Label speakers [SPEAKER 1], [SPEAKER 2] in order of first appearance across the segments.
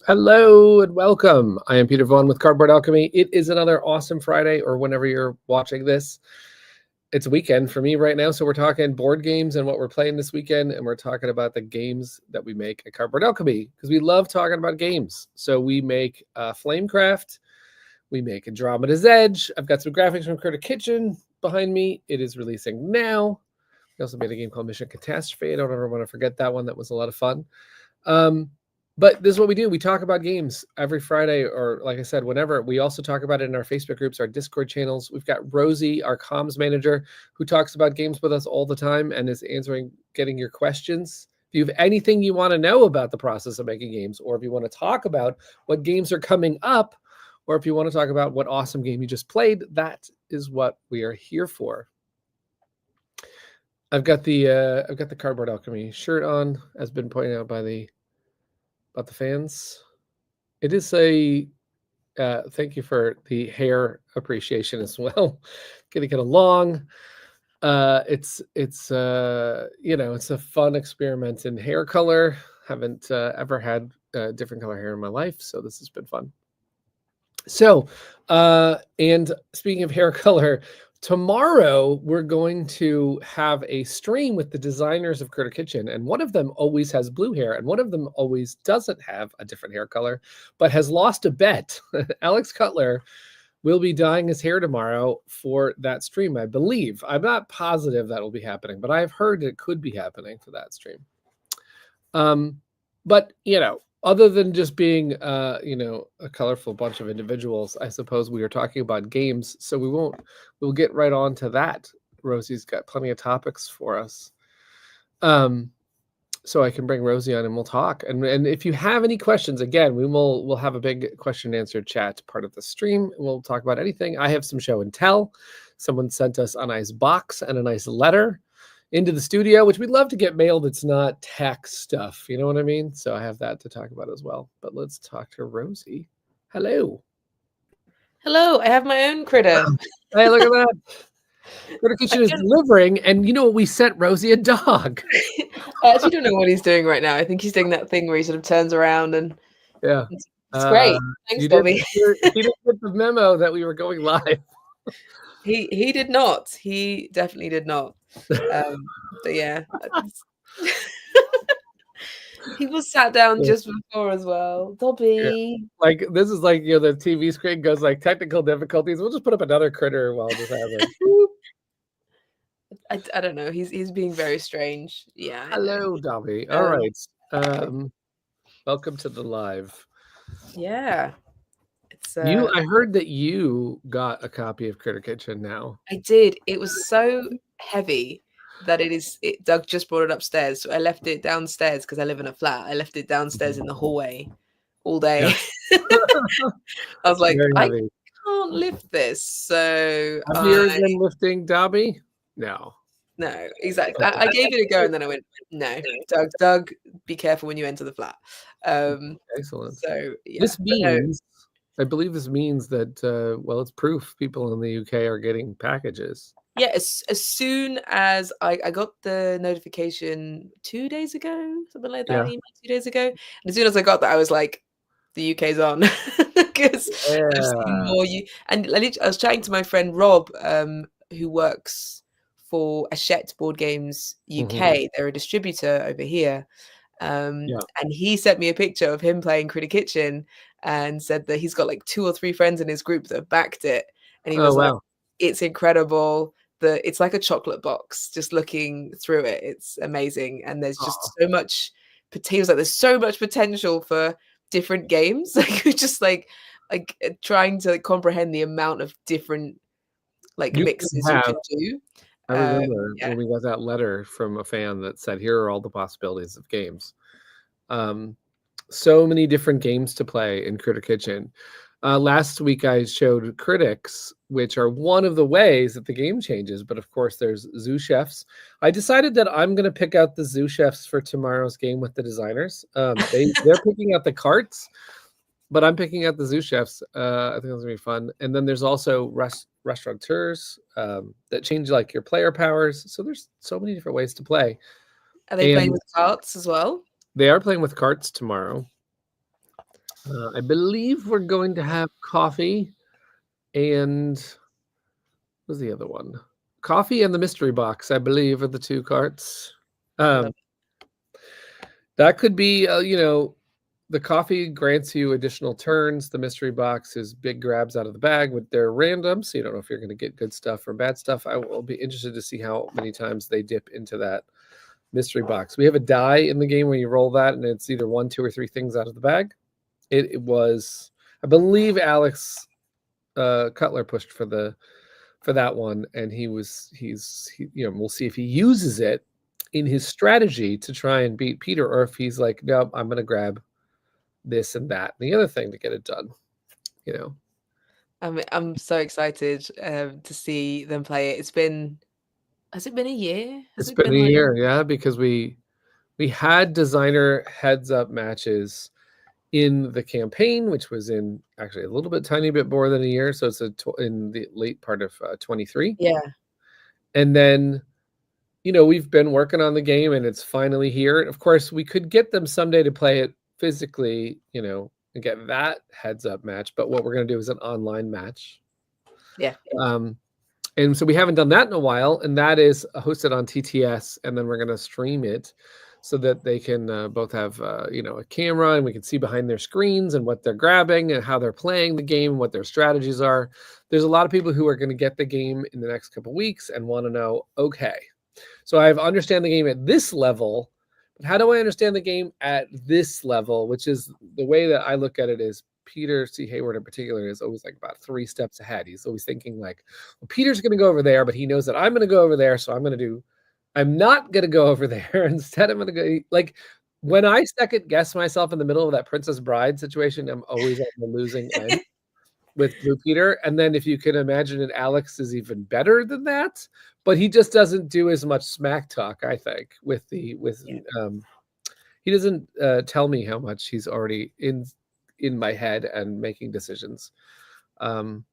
[SPEAKER 1] Hello and welcome. I am Peter Vaughan with Cardboard Alchemy. It is another awesome Friday, or whenever you're watching this. It's a weekend for me right now, so we're talking board games and what we're playing this weekend, and we're talking about the games that we make at Cardboard Alchemy, because we love talking about games. So we make Flamecraft, we make Andromeda's Edge. I've got some graphics from Critter Kitchen behind me. It is releasing now. We also made a game called Mission Catastrophe. I don't ever want to forget that one. That was a lot of fun. But this is what we do. We talk about games every Friday, or like I said, whenever. We also talk about it in our Facebook groups, our Discord channels. We've got Rosie, our comms manager, who talks about games with us all the time and is getting your questions. If you have anything you want to know about the process of making games, or if you want to talk about what games are coming up, or if you want to talk about what awesome game you just played, that is what we are here for. I've got the Cardboard Alchemy shirt on, as been pointed out by the fans. It is a thank you for the hair appreciation as well. Getting it along. It's a fun experiment in hair color. Haven't ever had different color hair in my life, so this has been fun. So, and speaking of hair color, tomorrow we're going to have a stream with the designers of Critter Kitchen, and one of them always has blue hair, and one of them always doesn't have a different hair color, but has lost a bet. Alex Cutler will be dyeing his hair tomorrow for that stream, I believe. I'm not positive that will be happening, but I've heard it could be happening for that stream. But other than just being, a colorful bunch of individuals, I suppose we are talking about games, so we'll get right on to that. Rosie's got plenty of topics for us. So I can bring Rosie on and we'll talk. And if you have any questions, again, we'll have a big question and answer chat part of the stream. We'll talk about anything. I have some show and tell. Someone sent us a nice box and a nice letter into the studio, which we'd love to get mailed. It's not tech stuff, you know what I mean? So I have that to talk about as well. But let's talk to Rosie. Hello.
[SPEAKER 2] Hello, I have my own critter.
[SPEAKER 1] Hey, look at that. Critter Kitchen is delivering, and you know what? We sent Rosie a dog.
[SPEAKER 2] I actually don't know what he's doing right now. I think he's doing that thing where he sort of turns around and
[SPEAKER 1] yeah,
[SPEAKER 2] it's great. Thanks, Bobby.
[SPEAKER 1] He didn't get the memo that we were going live.
[SPEAKER 2] He did not. He definitely did not. But yeah. He was sat down just before as well. Dobby.
[SPEAKER 1] Yeah. Like this is like the TV screen goes like technical difficulties. We'll just put up another critter while this happens.
[SPEAKER 2] I don't know. He's being very strange. Yeah.
[SPEAKER 1] Hello, Dobby. All right. Welcome to the live.
[SPEAKER 2] Yeah. It's
[SPEAKER 1] I heard that you got a copy of Critter Kitchen now.
[SPEAKER 2] I did. It was so heavy that Doug just brought it upstairs. So I left it downstairs because I live in a flat. I left it downstairs in the hallway all day. Yeah. I was like, I can't lift this. So
[SPEAKER 1] have you ever been lifting Dobby? No,
[SPEAKER 2] exactly. I gave it a go and then I went, no, Doug, be careful when you enter the flat.
[SPEAKER 1] Excellent.
[SPEAKER 2] So yeah,
[SPEAKER 1] this means, I believe this means that, it's proof people in the UK are getting packages.
[SPEAKER 2] Yeah, as soon as I got the notification 2 days ago, something like that, email 2 days ago. And as soon as I got that, I was like, the UK's on. Because I've seen more. And I was chatting to my friend Rob, who works for Hachette Board Games UK. Mm-hmm. They're a distributor over here. And he sent me a picture of him playing Critter Kitchen and said that he's got like 2 or 3 friends in his group that have backed it. And he was like, it's incredible. It's like a chocolate box. Just looking through it, it's amazing. And there's just so much potential. There's so much potential for different games. Like just like trying to comprehend the amount of different mixes you can do.
[SPEAKER 1] I remember when we got that letter from a fan that said, here are all the possibilities of games. So many different games to play in Critter Kitchen. Last week I showed Critics, which are one of the ways that the game changes. But of course, there's Zoo Chefs. I decided that I'm going to pick out the Zoo Chefs for tomorrow's game with the designers. They're picking out the carts, but I'm picking out the Zoo Chefs. I think that's going to be fun. And then there's also restaurateurs that change like your player powers. So there's so many different ways to play.
[SPEAKER 2] Are they playing with carts as well?
[SPEAKER 1] They are playing with carts tomorrow. I believe we're going to have coffee and what was the other one? Coffee and the mystery box, I believe, are the two carts.
[SPEAKER 2] Love
[SPEAKER 1] That could be, the coffee grants you additional turns. The mystery box is big grabs out of the bag, with they're random, so you don't know if you're going to get good stuff or bad stuff. I will be interested to see how many times they dip into that mystery box. We have a die in the game where you roll that, and it's either 1, 2, or 3 things out of the bag. It was, I believe, Alex Cutler pushed for that one, and we'll see if he uses it in his strategy to try and beat Peter, or if he's like, no, I'm going to grab this and that and the other thing to get it done.
[SPEAKER 2] I'm so excited to see them play it. Has it been a year?
[SPEAKER 1] It's been a year, yeah, because we had designer heads up matches in the campaign, which was in actually a little bit tiny bit more than a year. So it's in the late part of 23.
[SPEAKER 2] Yeah.
[SPEAKER 1] And then, we've been working on the game and it's finally here. Of course, we could get them someday to play it physically, and get that heads up match. But what we're going to do is an online match.
[SPEAKER 2] Yeah.
[SPEAKER 1] And so we haven't done that in a while, and that is hosted on TTS, and then we're going to stream it so that they can both have a camera, and we can see behind their screens and what they're grabbing and how they're playing the game and what their strategies are. There's a lot of people who are going to get the game in the next couple of weeks and want to know, okay, so I understand the game at this level, but how do I understand the game at this level, which is the way that I look at it is Peter C. Hayward in particular is always like about 3 steps ahead. He's always thinking like, well, Peter's going to go over there, but he knows that I'm going to go over there. So I'm not going to go over there. Instead, I'm going to go like when I second guess myself in the middle of that Princess Bride situation, I'm always on the losing end with Blue Peter. And then if you can imagine it, Alex is even better than that, but he just doesn't do as much smack talk, I think, he doesn't tell me how much he's already in my head and making decisions. But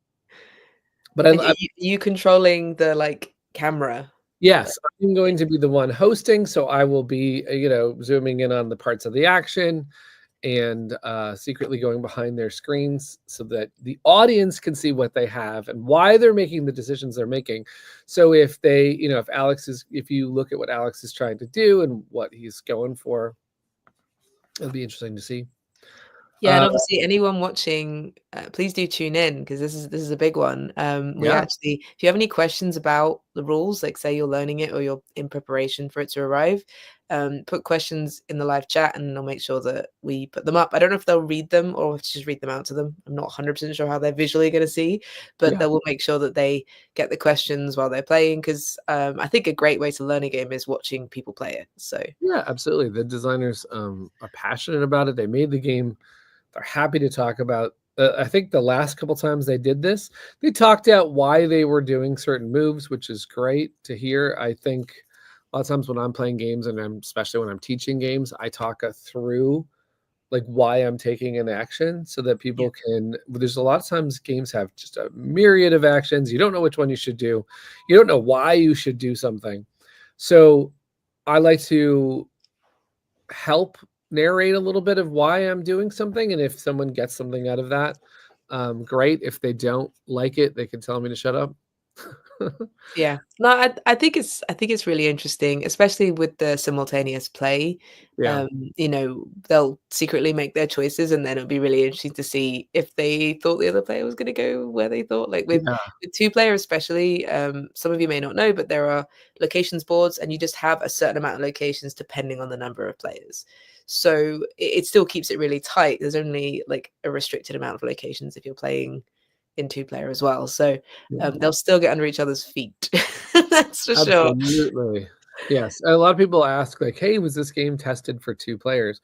[SPEAKER 2] are you controlling the camera?
[SPEAKER 1] Yes, I'm going to be the one hosting, so I will be zooming in on the parts of the action and secretly going behind their screens so that the audience can see what they have and why they're making the decisions they're making. So if if you look at what Alex is trying to do and what he's going for, it'll be interesting to see.
[SPEAKER 2] Yeah, and obviously anyone watching, please do tune in because this is a big one. We actually, if you have any questions about the rules, like say you're learning it or you're in preparation for it to arrive, put questions in the live chat and I'll make sure that we put them up. I don't know if they'll read them or if just read them out to them. I'm not 100% sure how they're visually going to see, but they will make sure that they get the questions while they're playing because I think a great way to learn a game is watching people play it. So
[SPEAKER 1] yeah, absolutely. The designers are passionate about it. They made the game. They're happy to talk about. I think the last couple times they did this, they talked out why they were doing certain moves, which is great to hear. I think a lot of times when I'm playing games, and especially when I'm teaching games, I talk through like why I'm taking an action so that people can. There's a lot of times games have just a myriad of actions. You don't know which one you should do. You don't know why you should do something. So I like to help narrate a little bit of why I'm doing something, and if someone gets something out of that, great. If they don't like it, they can tell me to shut up.
[SPEAKER 2] Yeah, no, I think it's really interesting, especially with the simultaneous play.
[SPEAKER 1] Yeah.
[SPEAKER 2] They'll secretly make their choices, and then it'll be really interesting to see if they thought the other player was going to go where they thought. Like with 2-player, especially, some of you may not know, but there are locations boards, and you just have a certain amount of locations depending on the number of players. So it still keeps it really tight. There's only like a restricted amount of locations if you're playing in 2-player as well, so they'll still get under each other's feet. That's for sure.
[SPEAKER 1] Absolutely. Yes, a lot of people ask like, hey, was this game tested for 2 players?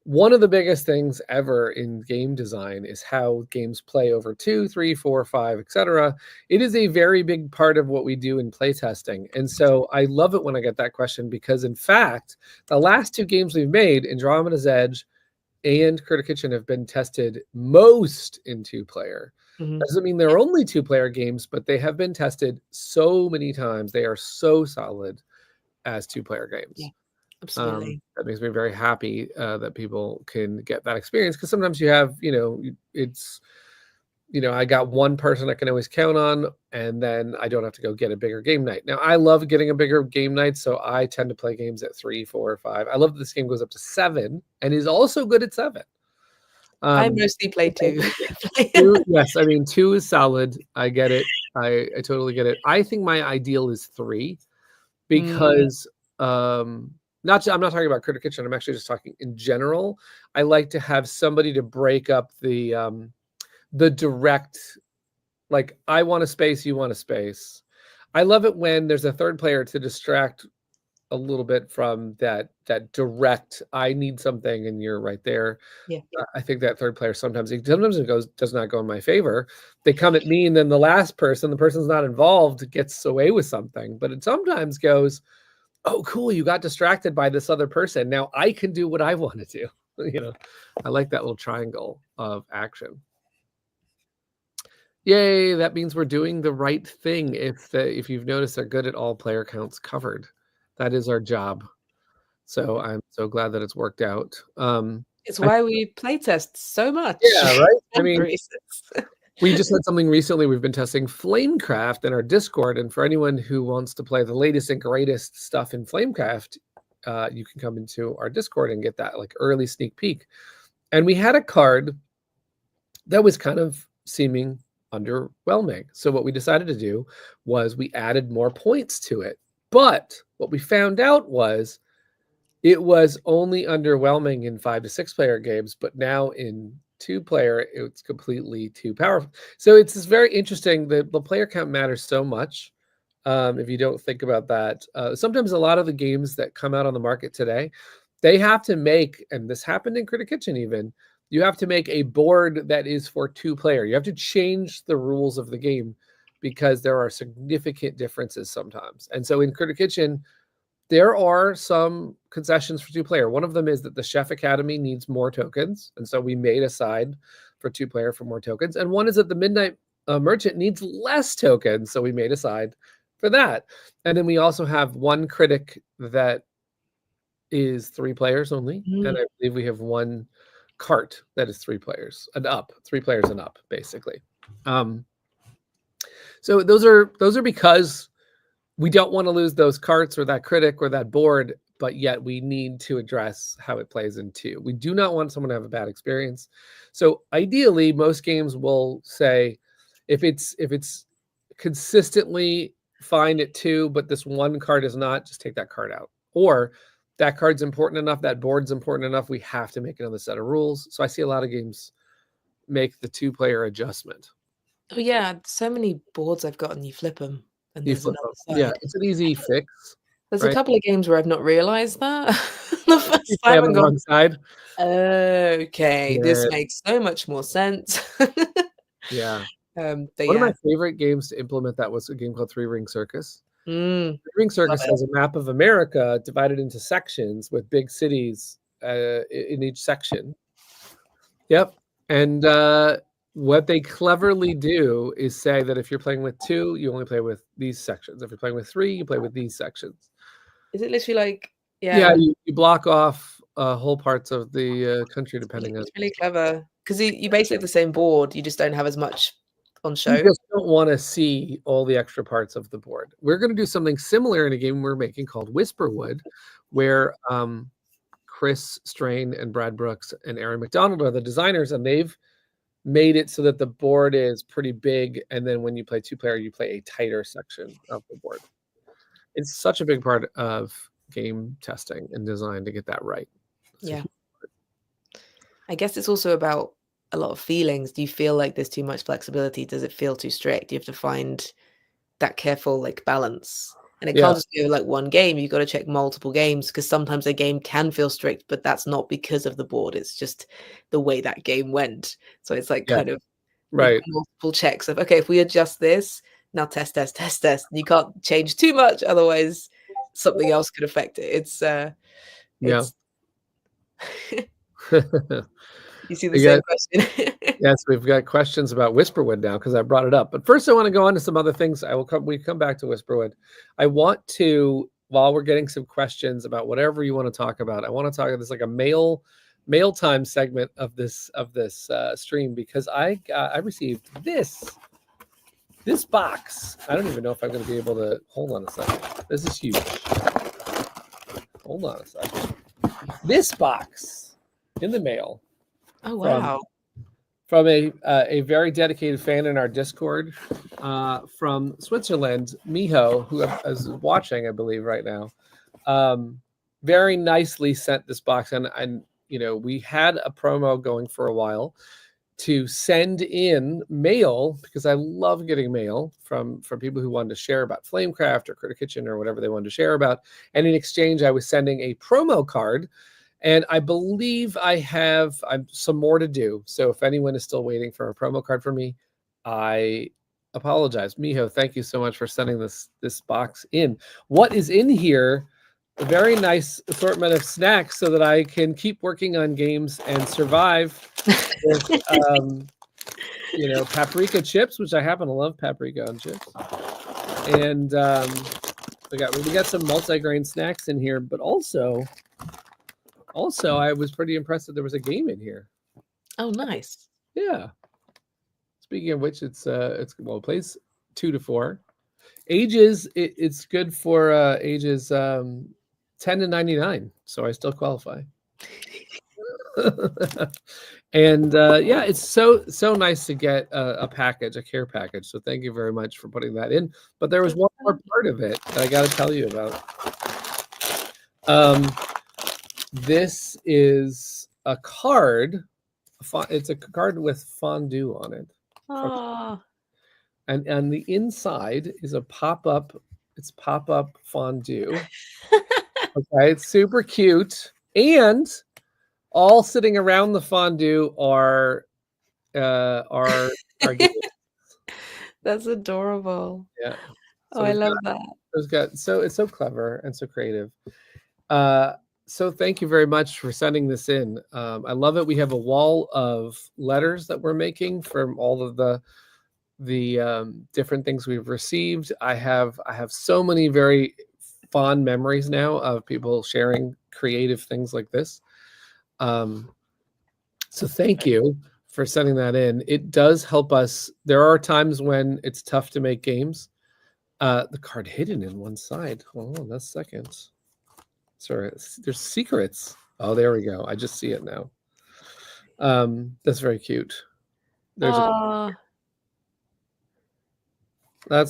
[SPEAKER 1] One of the biggest things ever in game design is how games play over 2, 3, 4, 5, etc. It is a very big part of what we do in playtesting, and so I love it when I get that question because in fact the last 2 games we've made, Andromeda's Edge and Critter Kitchen, have been tested most in 2-player. Doesn't mean they're only 2-player games, but they have been tested so many times. They are so solid as 2-player games.
[SPEAKER 2] Yeah. Absolutely.
[SPEAKER 1] That makes me very happy that people can get that experience, because sometimes you have, it's, I got one person I can always count on, and then I don't have to go get a bigger game night. Now, I love getting a bigger game night, so I tend to play games at 3, 4, 5. I love that this game goes up to 7 and is also good at 7.
[SPEAKER 2] I mostly play 2.
[SPEAKER 1] Yes, I mean 2 is solid. I get it. I totally get it. I think my ideal is 3 because I'm not talking about Critter Kitchen. I'm actually just talking in general. I like to have somebody to break up the direct, like, I want a space, you want a space. I love it when there's a third player to distract a little bit from that direct, I need something and you're right there.
[SPEAKER 2] Yeah.
[SPEAKER 1] I think that third player sometimes it does not go in my favor. They come at me, and then the last person, the person's not involved, gets away with something. But it sometimes goes, oh, cool, you got distracted by this other person. Now I can do what I want to do. I like that little triangle of action. Yay, that means we're doing the right thing. If you've noticed, they're good at all player counts covered. That is our job. So I'm so glad that it's worked out.
[SPEAKER 2] It's why we playtest so much.
[SPEAKER 1] Yeah, right? I mean, we just had something recently. We've been testing Flamecraft in our Discord, and for anyone who wants to play the latest and greatest stuff in Flamecraft, you can come into our Discord and get that like early sneak peek. And we had a card that was kind of seeming underwhelming. So what we decided to do was we added more points to it. But what we found out was it was only underwhelming in 5 to 6 player games, but now in 2 player, it's completely too powerful. So it's just very interesting. The player count matters so much. If you don't think about that, sometimes a lot of the games that come out on the market today, they have to make, and this happened in Critter Kitchen even, you have to make a board that is for 2 player. You have to change the rules of the game because there are significant differences sometimes. And so in Critter Kitchen, there are some concessions for 2 player. One of them is that the Chef Academy needs more tokens. And so we made a side for 2 player for more tokens. And one is that the Midnight Merchant needs less tokens. So we made a side for that. And then we also have one critic that is 3 players only. And I believe we have one cart that is 3 players and up, 3 players and up, basically. So those are because we don't want to lose those carts or that critic or that board, but yet we need to address how it plays in 2. We do not want someone to have a bad experience. So ideally, most games will say, if it's consistently fine at 2, but this one card is not, just take that card out. Or that card's important enough, that board's important enough, we have to make another set of rules. So I see a lot of games make the 2 player adjustment.
[SPEAKER 2] Oh yeah, so many boards I've got and you flip them. And there's another side.
[SPEAKER 1] Yeah, it's an easy fix.
[SPEAKER 2] There's a couple of games where I've not realized that. The first
[SPEAKER 1] time on the wrong side.
[SPEAKER 2] Okay, this makes so much more sense.
[SPEAKER 1] Yeah.
[SPEAKER 2] One
[SPEAKER 1] of my favorite games to implement that was a game called 3 Ring Circus. 3 Ring Circus has a map of America divided into sections with big cities in each section. Yep. And what they cleverly do is say that if you're playing with 2, you only play with these sections. If you're playing with 3, you play with these sections.
[SPEAKER 2] Is it literally like,
[SPEAKER 1] yeah, you block off whole parts of the country depending on.
[SPEAKER 2] It's really clever because you basically have the same board. You just don't have as much on show.
[SPEAKER 1] You just don't want to see all the extra parts of the board. We're going to do something similar in a game we're making called Whisperwood, where Chris Strain and Brad Brooks and Aaron McDonald are the designers, and they've made it so that the board is pretty big, and then when you play 2 player, you play a tighter section of the board. It's such a big part of game testing and design to get that right.
[SPEAKER 2] Yeah. I guess it's also about a lot of feelings. Do you feel like there's too much flexibility? Does it feel too strict? You have to find that careful like balance. And it can't just be like one game. You've got to check multiple games because sometimes a game can feel strict, but that's not because of the board. It's just the way that game went. So it's like kind of multiple checks of, okay, if we adjust this, now test. You can't change too much. Otherwise, something else could affect it. It's You see the same question?
[SPEAKER 1] Yes, we've got questions about Whisperwood now because I brought it up. But first, I want to go on to some other things. We come back to Whisperwood. I want to while we're getting some questions about whatever you want to talk about, I want to talk about this like a mail time segment of this stream, because I received this box. I don't even know if I'm going to be able to hold on a second. This is huge. Hold on a second. This box in the mail.
[SPEAKER 2] Oh wow!
[SPEAKER 1] From a very dedicated fan in our Discord, from Switzerland, Miho, who is watching, I believe, right now. Very nicely sent this box, and we had a promo going for a while to send in mail, because I love getting mail from people who wanted to share about Flamecraft or Critter Kitchen or whatever they wanted to share about. And in exchange, I was sending a promo card. And I believe I'm some more to do. So if anyone is still waiting for a promo card from me, I apologize. Miho, thank you so much for sending this box in. What is in here? A very nice assortment of snacks so that I can keep working on games and survive with, paprika chips, which I happen to love paprika on chips. And we got some multi-grain snacks in here, but also, I was pretty impressed that there was a game in here.
[SPEAKER 2] Oh, nice.
[SPEAKER 1] Yeah. Speaking of which, it plays 2 to 4. Ages, it's good for ages 10 to 99, so I still qualify. And it's so nice to get a package, a care package. So thank you very much for putting that in. But there was one more part of it that I got to tell you about. This is a card. It's a card with fondue on it.
[SPEAKER 2] Oh.
[SPEAKER 1] And the inside is a pop-up. It's pop-up fondue. Okay, it's super cute. And all sitting around the fondue are games.
[SPEAKER 2] That's adorable.
[SPEAKER 1] Yeah.
[SPEAKER 2] So I love that.
[SPEAKER 1] It's so clever and so creative. So thank you very much for sending this in. I love it. We have a wall of letters that we're making from all of the different things we've received. I have so many very fond memories now of people sharing creative things like this. So thank you for sending that in. It does help us. There are times when it's tough to make games. The card hidden in one side. Hold on a second. Sorry, there's secrets. Oh, there we go. I just see it now. That's very cute. That's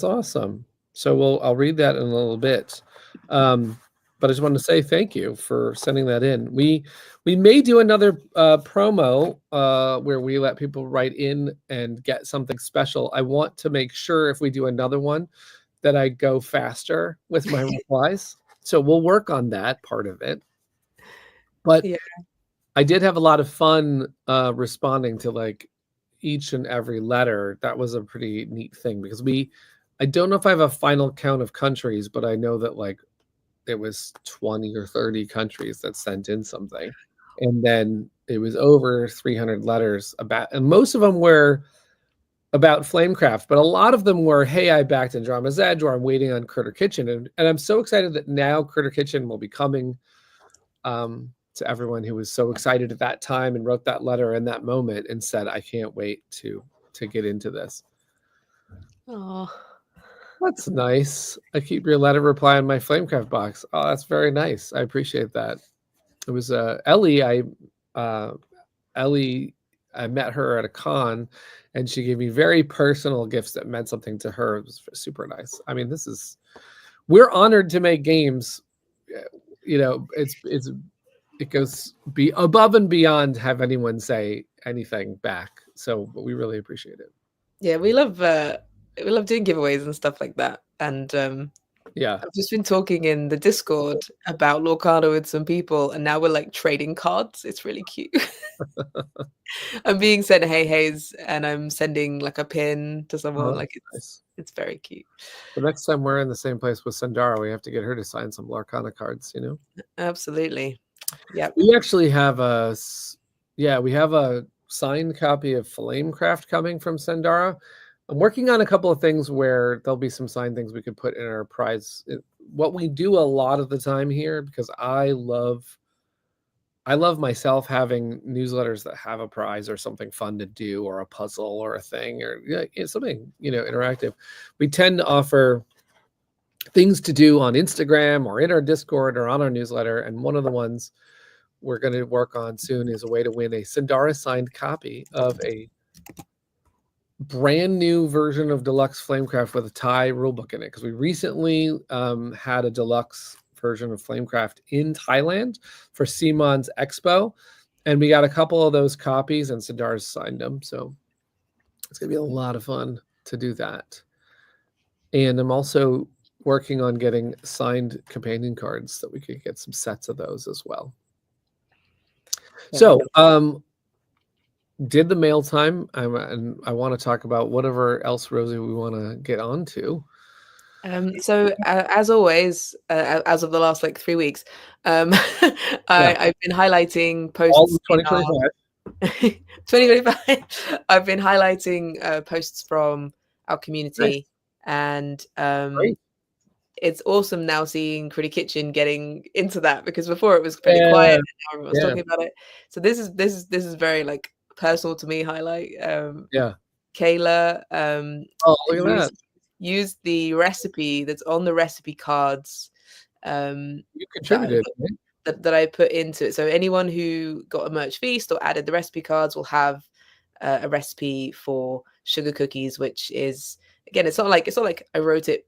[SPEAKER 1] awesome. So I'll read that in a little bit. But I just wanted to say thank you for sending that in. We may do another promo where we let people write in and get something special. I want to make sure if we do another one that I go faster with my replies. So we'll work on that part of it. But yeah. I did have a lot of fun responding to like each and every letter. That was a pretty neat thing because I don't know if I have a final count of countries, but I know that like it was 20 or 30 countries that sent in something. And then it was over 300 letters and most of them were about Flamecraft, but a lot of them were, hey, I backed Andromeda's Edge, or I'm waiting on Critter Kitchen. And I'm so excited that now Critter Kitchen will be coming to everyone who was so excited at that time and wrote that letter in that moment and said, I can't wait to get into this.
[SPEAKER 2] Oh,
[SPEAKER 1] that's nice. I keep your letter reply in my Flamecraft box. Oh, that's very nice. I appreciate that. It was Ellie. Ellie, I met her at a con and she gave me very personal gifts that meant something to her. It was super nice. I mean, we're honored to make games. You know, it goes above and beyond have anyone say anything back. So, but we really appreciate it.
[SPEAKER 2] Yeah, we love doing giveaways and stuff like that. And
[SPEAKER 1] yeah,
[SPEAKER 2] I've just been talking in the Discord about Lorcana with some people, and now we're like trading cards. It's really cute. I'm being sent hey Hayes, and I'm sending like a pin to someone. Like it's very cute.
[SPEAKER 1] The next time we're in the same place with Sandara, we have to get her to sign some Lorcana cards. You know,
[SPEAKER 2] absolutely. Yeah,
[SPEAKER 1] we actually have a signed copy of Flamecraft coming from Sandara. I'm working on a couple of things where there'll be some signed things we could put in our prize what we do a lot of the time here, because I love myself having newsletters that have a prize or something fun to do, or a puzzle or a thing, or something, interactive. We tend to offer things to do on Instagram or in our Discord or on our newsletter. And one of the ones we're going to work on soon is a way to win a Sindara signed copy of a brand new version of Deluxe Flamecraft with a Thai rulebook in it. Because we recently had a deluxe version of Flamecraft in Thailand for Simon's Expo, and we got a couple of those copies, and Siddar's signed them. So it's gonna be a lot of fun to do that. And I'm also working on getting signed companion cards so we could get some sets of those as well. Yeah. So did the mail time, and I want to talk about whatever else, Rosie, we want to get on to.
[SPEAKER 2] So as always, as of the last 3 weeks, I've been highlighting posts.
[SPEAKER 1] All of 2025.
[SPEAKER 2] 2025. I've been highlighting posts from our community, and it's awesome now seeing Critter Kitchen getting into that, because before it was pretty quiet and now everyone's talking about it. So this is very personal to me highlight. Kayla
[SPEAKER 1] look at that.
[SPEAKER 2] Use the recipe that's on the recipe cards.
[SPEAKER 1] You contributed
[SPEAKER 2] that I put into it. So anyone who got a merch feast or added the recipe cards will have a recipe for sugar cookies, which is, again, it's not like I wrote it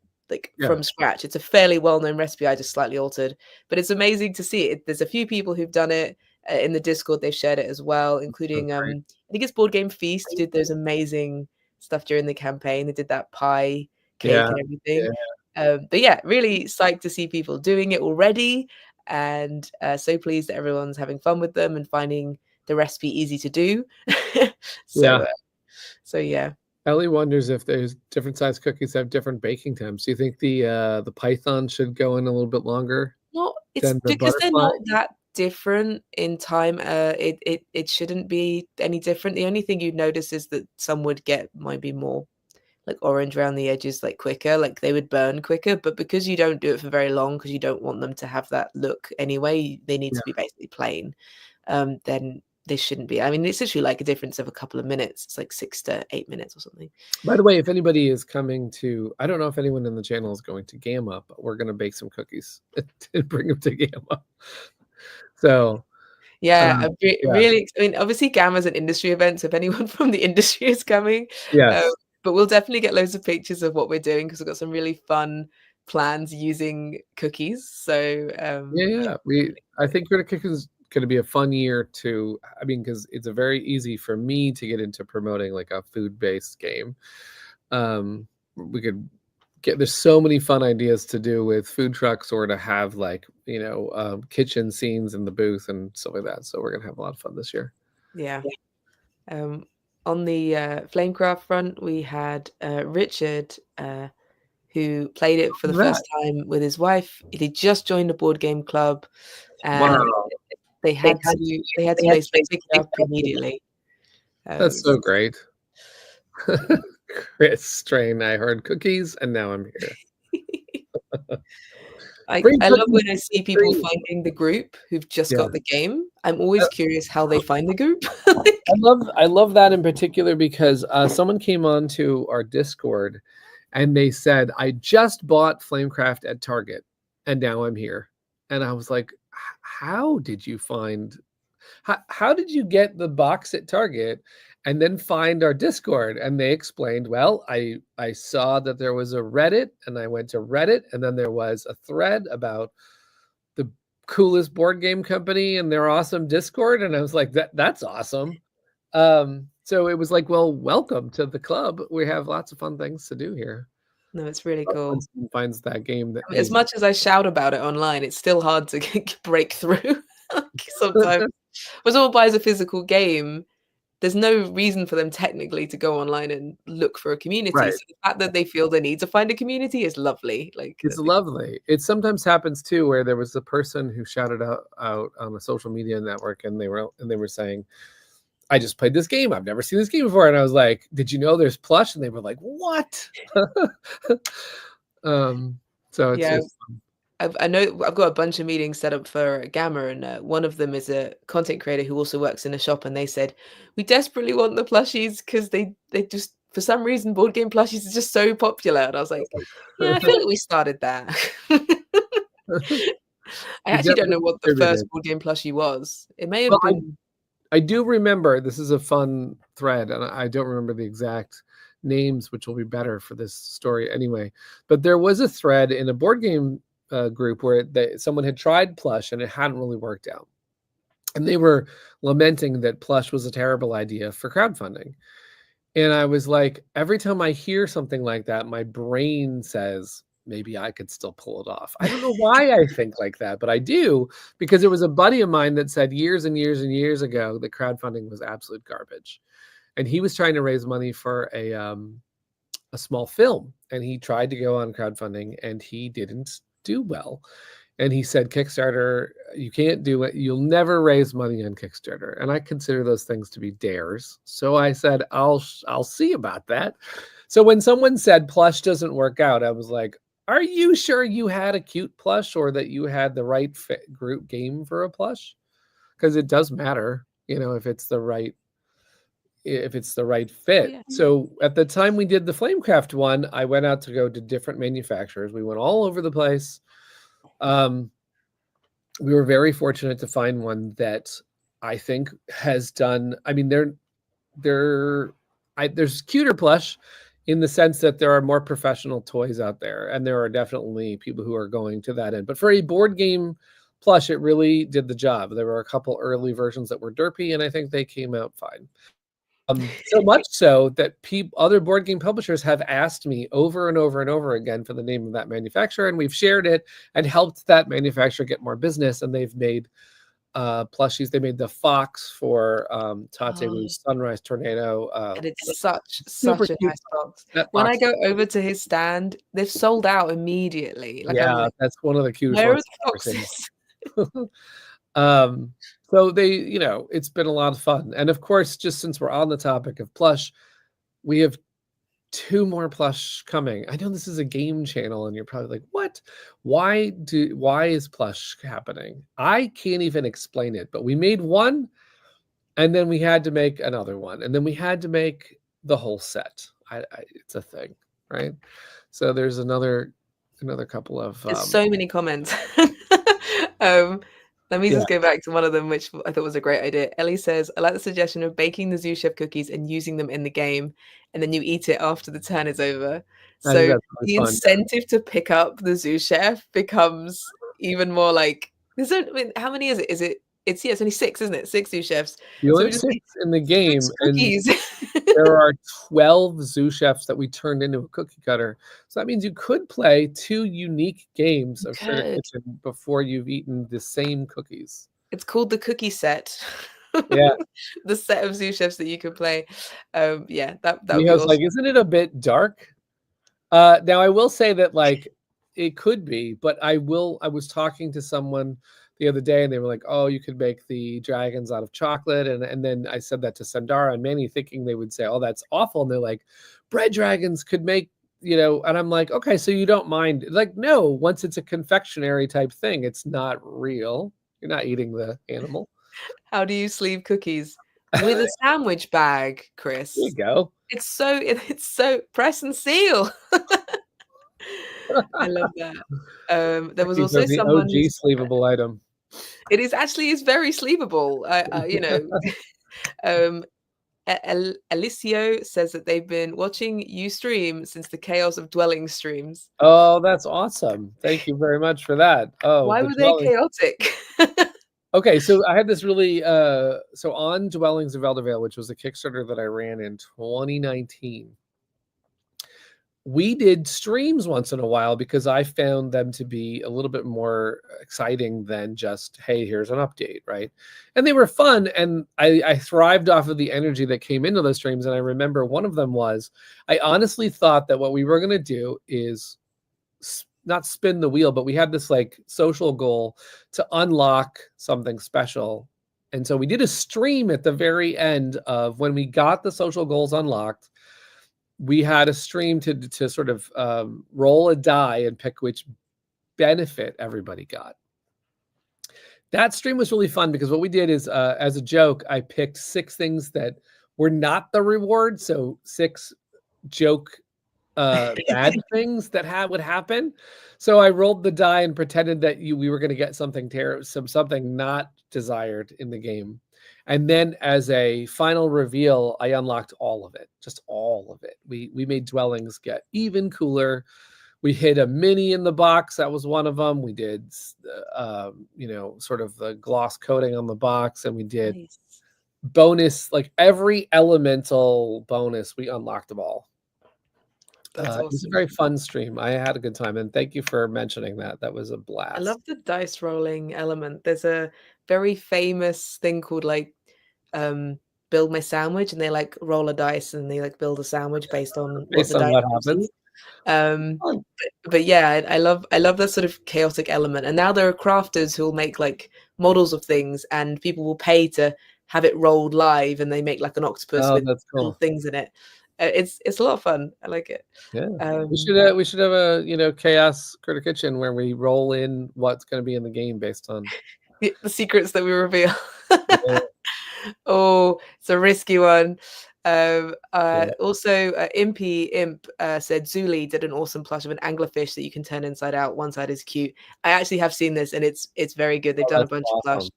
[SPEAKER 2] from scratch. It's a fairly well-known recipe. I just slightly altered, but it's amazing to see it. There's a few people who've done it in the Discord. They've shared it as well, including I think it's Board Game Feast who did those amazing stuff during the campaign. They did that pie cake and everything. But yeah, really psyched to see people doing it already, and so pleased that everyone's having fun with them and finding the recipe easy to do. So yeah.
[SPEAKER 1] Ellie wonders if there's different size cookies have different baking temps. Do you think the Python should go in a little bit longer?
[SPEAKER 2] It's because they're not that different in time. It shouldn't be any different. The only thing you'd notice is that some would get maybe more orange around the edges quicker, they would burn quicker, but because you don't do it for very long, because you don't want them to have that look anyway, they need to be basically plain, then this shouldn't be. I mean, it's literally a difference of a couple of minutes. It's 6 to 8 minutes or something.
[SPEAKER 1] By the way, if anybody is coming to, I don't know if anyone in the channel is going to Gamma, but we're going to bake some cookies and bring them to Gamma. So
[SPEAKER 2] really, I mean, obviously Gamma's an industry event, so if anyone from the industry is coming, but we'll definitely get loads of pictures of what we're doing, because we've got some really fun plans using cookies. So
[SPEAKER 1] I think Critter Kitchen is going to be a fun year to, I mean, because it's a very easy for me to get into promoting a food-based game. We could there's so many fun ideas to do with food trucks, or to have kitchen scenes in the booth and stuff like that. So we're gonna have a lot of fun this year.
[SPEAKER 2] On the Flamecraft front, we had Richard, who played it for the first time with his wife. He just joined a board game club, and they had to pick it up immediately.
[SPEAKER 1] That's so great. Chris Strain, I heard cookies, and now I'm here.
[SPEAKER 2] I love when I see people finding the group who've just got the game. I'm always curious how they find the group.
[SPEAKER 1] I love that in particular, because someone came on to our Discord and they said, I just bought Flamecraft at Target and now I'm here. And I was like, how did you get the box at Target and then find our Discord? And they explained, well, I saw that there was a Reddit, and I went to Reddit, and then there was a thread about the coolest board game company and their awesome Discord. And I was like, that's awesome. So it was well, welcome to the club. We have lots of fun things to do here.
[SPEAKER 2] No, it's really cool.
[SPEAKER 1] Finds that game
[SPEAKER 2] as much as I shout about it online, it's still hard to break through. Sometimes when someone buys a physical game, there's no reason for them technically to go online and look for a community.
[SPEAKER 1] Right.
[SPEAKER 2] So the fact that they feel the need to find a community is lovely.
[SPEAKER 1] It's lovely. It sometimes happens too, where there was a person who shouted out on a social media network, and they were saying, I just played this game. I've never seen this game before. And I was like, did you know there's plush? And they were like, what? So it's just fun.
[SPEAKER 2] I know I've got a bunch of meetings set up for Gamma, and one of them is a content creator who also works in a shop, and they said we desperately want the plushies because they just for some reason board game plushies is just so popular, and I was like, yeah, I feel like we started that. I
[SPEAKER 1] We
[SPEAKER 2] actually don't
[SPEAKER 1] definitely
[SPEAKER 2] know what the
[SPEAKER 1] contributed.
[SPEAKER 2] first board game plushie was. It may
[SPEAKER 1] Well,
[SPEAKER 2] have been.
[SPEAKER 1] I do remember, this is a fun thread, and I don't remember the exact names, which will be better for this story anyway. But there was a thread in a board game group where someone had tried plush and it hadn't really worked out. And they were lamenting that plush was a terrible idea for crowdfunding. And I was like, every time I hear something like that, my brain says, maybe I could still pull it off. I don't know why I think like that, but I do, because it was a buddy of mine that said years and years and years ago that crowdfunding was absolute garbage. And he was trying to raise money for a small film, and he tried to go on crowdfunding and he didn't do well. And he said, Kickstarter, you can't do it. You'll never raise money on Kickstarter. And I consider those things to be dares. So I said, I'll see about that. So when someone said plush doesn't work out, I was like, are you sure you had a cute plush or that you had the right fit group game for a plush? Because it does matter, if it's the right fit.
[SPEAKER 2] Yeah.
[SPEAKER 1] So at the time we did the Flamecraft one, I went out to go to different manufacturers. We went all over the place. We were very fortunate to find one that I think has done. I mean, there's cuter plush in the sense that there are more professional toys out there, and there are definitely people who are going to that end. But for a board game plush, it really did the job. There were a couple early versions that were derpy, and I think they came out fine. So much so that other board game publishers have asked me over and over and over again for the name of that manufacturer, and we've shared it and helped that manufacturer get more business. And they've made plushies. They made the Fox for Tateru's Sunrise Tornado.
[SPEAKER 2] And it's such a nice box. When I go over to his stand, they've sold out immediately. Like,
[SPEAKER 1] yeah, that's one of the cutest
[SPEAKER 2] where
[SPEAKER 1] ones.
[SPEAKER 2] are the
[SPEAKER 1] boxes? So it's been a lot of fun. And of course, just since we're on the topic of plush, we have 2 more plush coming. I know this is a game channel and you're probably like, what? Why is plush happening? I can't even explain it, but we made one and then we had to make another one. And then we had to make the whole set. It's a thing, right? So there's another couple of
[SPEAKER 2] There's so many comments. Let me just go back to one of them, which I thought was a great idea. Ellie says, I like the suggestion of baking the Zoo Chef cookies and using them in the game, and then you eat it after the turn is over. So
[SPEAKER 1] really
[SPEAKER 2] the
[SPEAKER 1] fun.
[SPEAKER 2] incentive to pick up the Zoo Chef becomes even more like, how many is it? It's only 6, isn't it? 6 Zoo Chefs.
[SPEAKER 1] You only have 6 in the game, and there are 12 Zoo Chefs that we turned into a cookie cutter. So that means you could play 2 unique games of Critter Kitchen before you've eaten the same cookies.
[SPEAKER 2] It's called the cookie set.
[SPEAKER 1] Yeah.
[SPEAKER 2] The set of Zoo Chefs that you could play. Yeah, that would
[SPEAKER 1] be awesome. Like, isn't it a bit dark? Now I will say that, like, it could be, but I was talking to someone the other day and they were like, oh, you could make the dragons out of chocolate. And then I said that to Sandara and Manny thinking they would say, oh, that's awful. And they're like, bread dragons could make, and I'm like, okay, so you don't mind. Like, no, once it's a confectionery type thing, it's not real. You're not eating the animal.
[SPEAKER 2] How do you sleeve cookies? With a sandwich bag, Chris.
[SPEAKER 1] There you go.
[SPEAKER 2] It's so press and seal. I love that. There was also someone
[SPEAKER 1] OG sleevable item.
[SPEAKER 2] It is very sleevable. Alicio says that they've been watching you stream since the Chaos of Dwelling streams.
[SPEAKER 1] Oh, that's awesome. Thank you very much for that. Oh,
[SPEAKER 2] why were they chaotic?
[SPEAKER 1] Okay, so I had this really so on Dwellings of Eldervale, which was a Kickstarter that I ran in 2019. We did streams once in a while because I found them to be a little bit more exciting than just, hey, here's an update, right? And they were fun, and I thrived off of the energy that came into those streams. And I remember one of them was, I honestly thought that what we were going to do is not spin the wheel, but we had this like social goal to unlock something special. And so we did a stream at the very end of when we got the social goals unlocked. We had a stream to sort of roll a die and pick which benefit everybody got. That stream was really fun because what we did is, as a joke, I picked 6 things that were not the reward. So 6 joke bad things that would happen. So I rolled the die and pretended that we were going to get something something not desired in the game. And then as a final reveal, I unlocked all of it, just all of it. We made dwellings get even cooler. We hid a mini in the box. That was one of them. We did, sort of the gloss coating on the box, and we did bonus, like every elemental bonus. We unlocked them all.
[SPEAKER 2] That's awesome.
[SPEAKER 1] It was a very fun stream. I had a good time, and thank you for mentioning that. That was a blast.
[SPEAKER 2] I love the dice rolling element. There's a very famous thing called like build my sandwich, and they like roll a dice and they like build a sandwich based on what the dice happens. But yeah, I love that sort of chaotic element. And now there are crafters who will make like models of things, and people will pay to have it rolled live, and they make like an octopus with little things in it. It's a lot of fun. I like it.
[SPEAKER 1] Yeah, we should have a chaos critter kitchen where we roll in what's going to be in the game based on
[SPEAKER 2] the secrets that we reveal. Yeah. Oh, it's a risky one. Also, Impy Imp said Zuli did an awesome plush of an anglerfish that you can turn inside out. One side is cute. I actually have seen this, and it's very good. They've done a bunch of plush.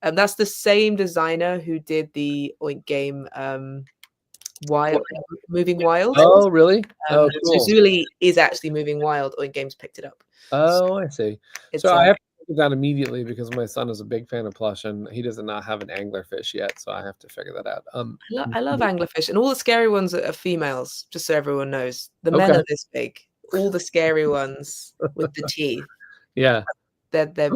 [SPEAKER 2] That's the same designer who did the Oink game, Moving Wild.
[SPEAKER 1] Oh, really? Oh, cool.
[SPEAKER 2] So Zuli is actually moving wild. Oink Games picked it up.
[SPEAKER 1] Oh, I see. So I have to take it down immediately because my son is a big fan of plush, and he does not have an anglerfish yet, so I have to figure that out.
[SPEAKER 2] I love anglerfish, and all the scary ones are females. Just so everyone knows, the men are this big. All the scary ones with the teeth.
[SPEAKER 1] Yeah,
[SPEAKER 2] they're very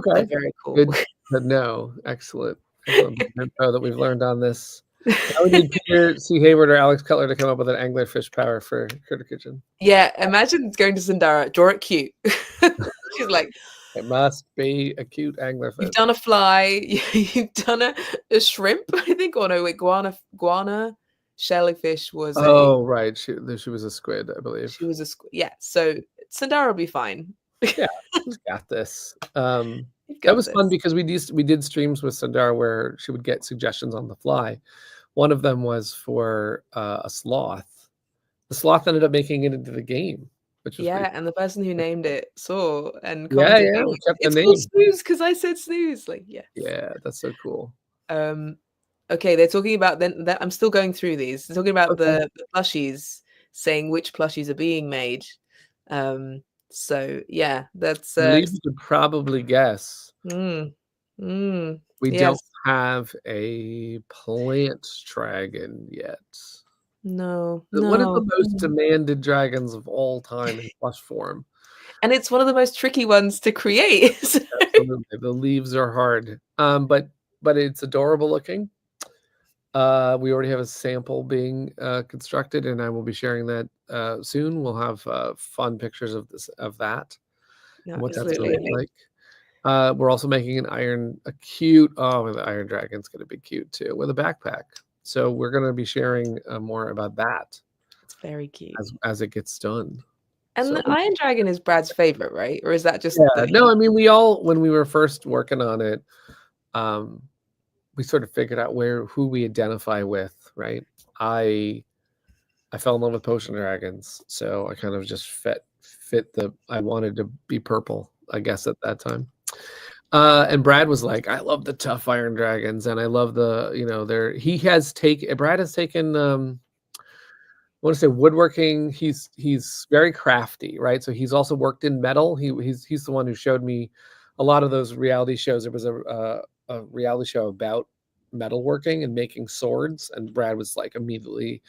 [SPEAKER 2] cool.
[SPEAKER 1] Good to know. Excellent info that we've learned on this. Now we need Peter C. Hayward or Alex Cutler to come up with an anglerfish power for Critter Kitchen.
[SPEAKER 2] Yeah, imagine going to Sandara, draw it cute. She's like,
[SPEAKER 1] it must be a cute anglerfish.
[SPEAKER 2] You've done a fly, you've done a shrimp, I think, or no, wait, guana jellyfish was.
[SPEAKER 1] Right, she was a squid, I believe.
[SPEAKER 2] She was a squid. Yeah, so Sandara will be fine.
[SPEAKER 1] Yeah, she's got this. That was fun because we did streams with Sandara where she would get suggestions on the fly. One of them was for a sloth. The sloth ended up making it into the game, which was
[SPEAKER 2] and the person who named it saw and
[SPEAKER 1] commented, we kept the name.
[SPEAKER 2] Called Snooze because I said Snooze. Like,
[SPEAKER 1] yeah, that's so cool.
[SPEAKER 2] Okay, they're talking about I'm still going through these. They're talking about the plushies, saying which plushies are being made. So yeah, that's
[SPEAKER 1] you could probably guess.
[SPEAKER 2] We
[SPEAKER 1] don't have a plant dragon yet.
[SPEAKER 2] No.
[SPEAKER 1] One of the most demanded dragons of all time in plush form.
[SPEAKER 2] And it's one of the most tricky ones to create.
[SPEAKER 1] Absolutely. The leaves are hard. But it's adorable looking. We already have a sample being constructed, and I will be sharing that soon. We'll have fun pictures of that.
[SPEAKER 2] Yeah,
[SPEAKER 1] what that's going to look like. We're also making the Iron Dragon's going to be cute too with a backpack. So we're going to be sharing more about that.
[SPEAKER 2] It's very cute
[SPEAKER 1] as it gets done.
[SPEAKER 2] And the Iron Dragon is Brad's favorite, right? Or is that just
[SPEAKER 1] no? I mean, we all, when we were first working on it, we sort of figured out who we identify with, right? I fell in love with potion dragons, so I kind of just fit I wanted to be purple, I guess, at that time. And Brad was like, I love the tough iron dragons, and I love the, Brad has taken I want to say woodworking. He's very crafty, right? So he's also worked in metal. He's the one who showed me a lot of those reality shows. There was a reality show about metalworking and making swords, and Brad was like immediately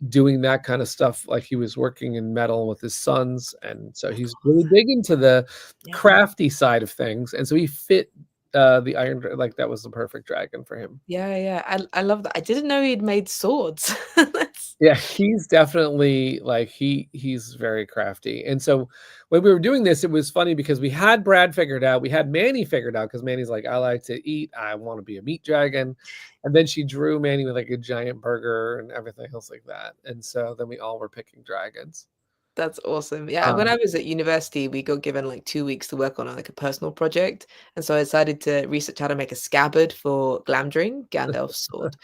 [SPEAKER 1] doing that kind of stuff, like he was working in metal with his sons, and so he's really big into the crafty side of things, and so he fit the iron, like that was the perfect dragon for him.
[SPEAKER 2] I love that. I didn't know he'd made swords.
[SPEAKER 1] He's definitely like he's very crafty. And so when we were doing this, it was funny because we had Brad figured out, we had Manny figured out, because Manny's like, I like to eat, I want to be a meat dragon. And then she drew Manny with like a giant burger and everything else like that. And so then we all were picking dragons.
[SPEAKER 2] That's awesome. Yeah, when I was at university, we got given like 2 weeks to work on like a personal project, and so I decided to research how to make a scabbard for Glamdring, Gandalf's sword.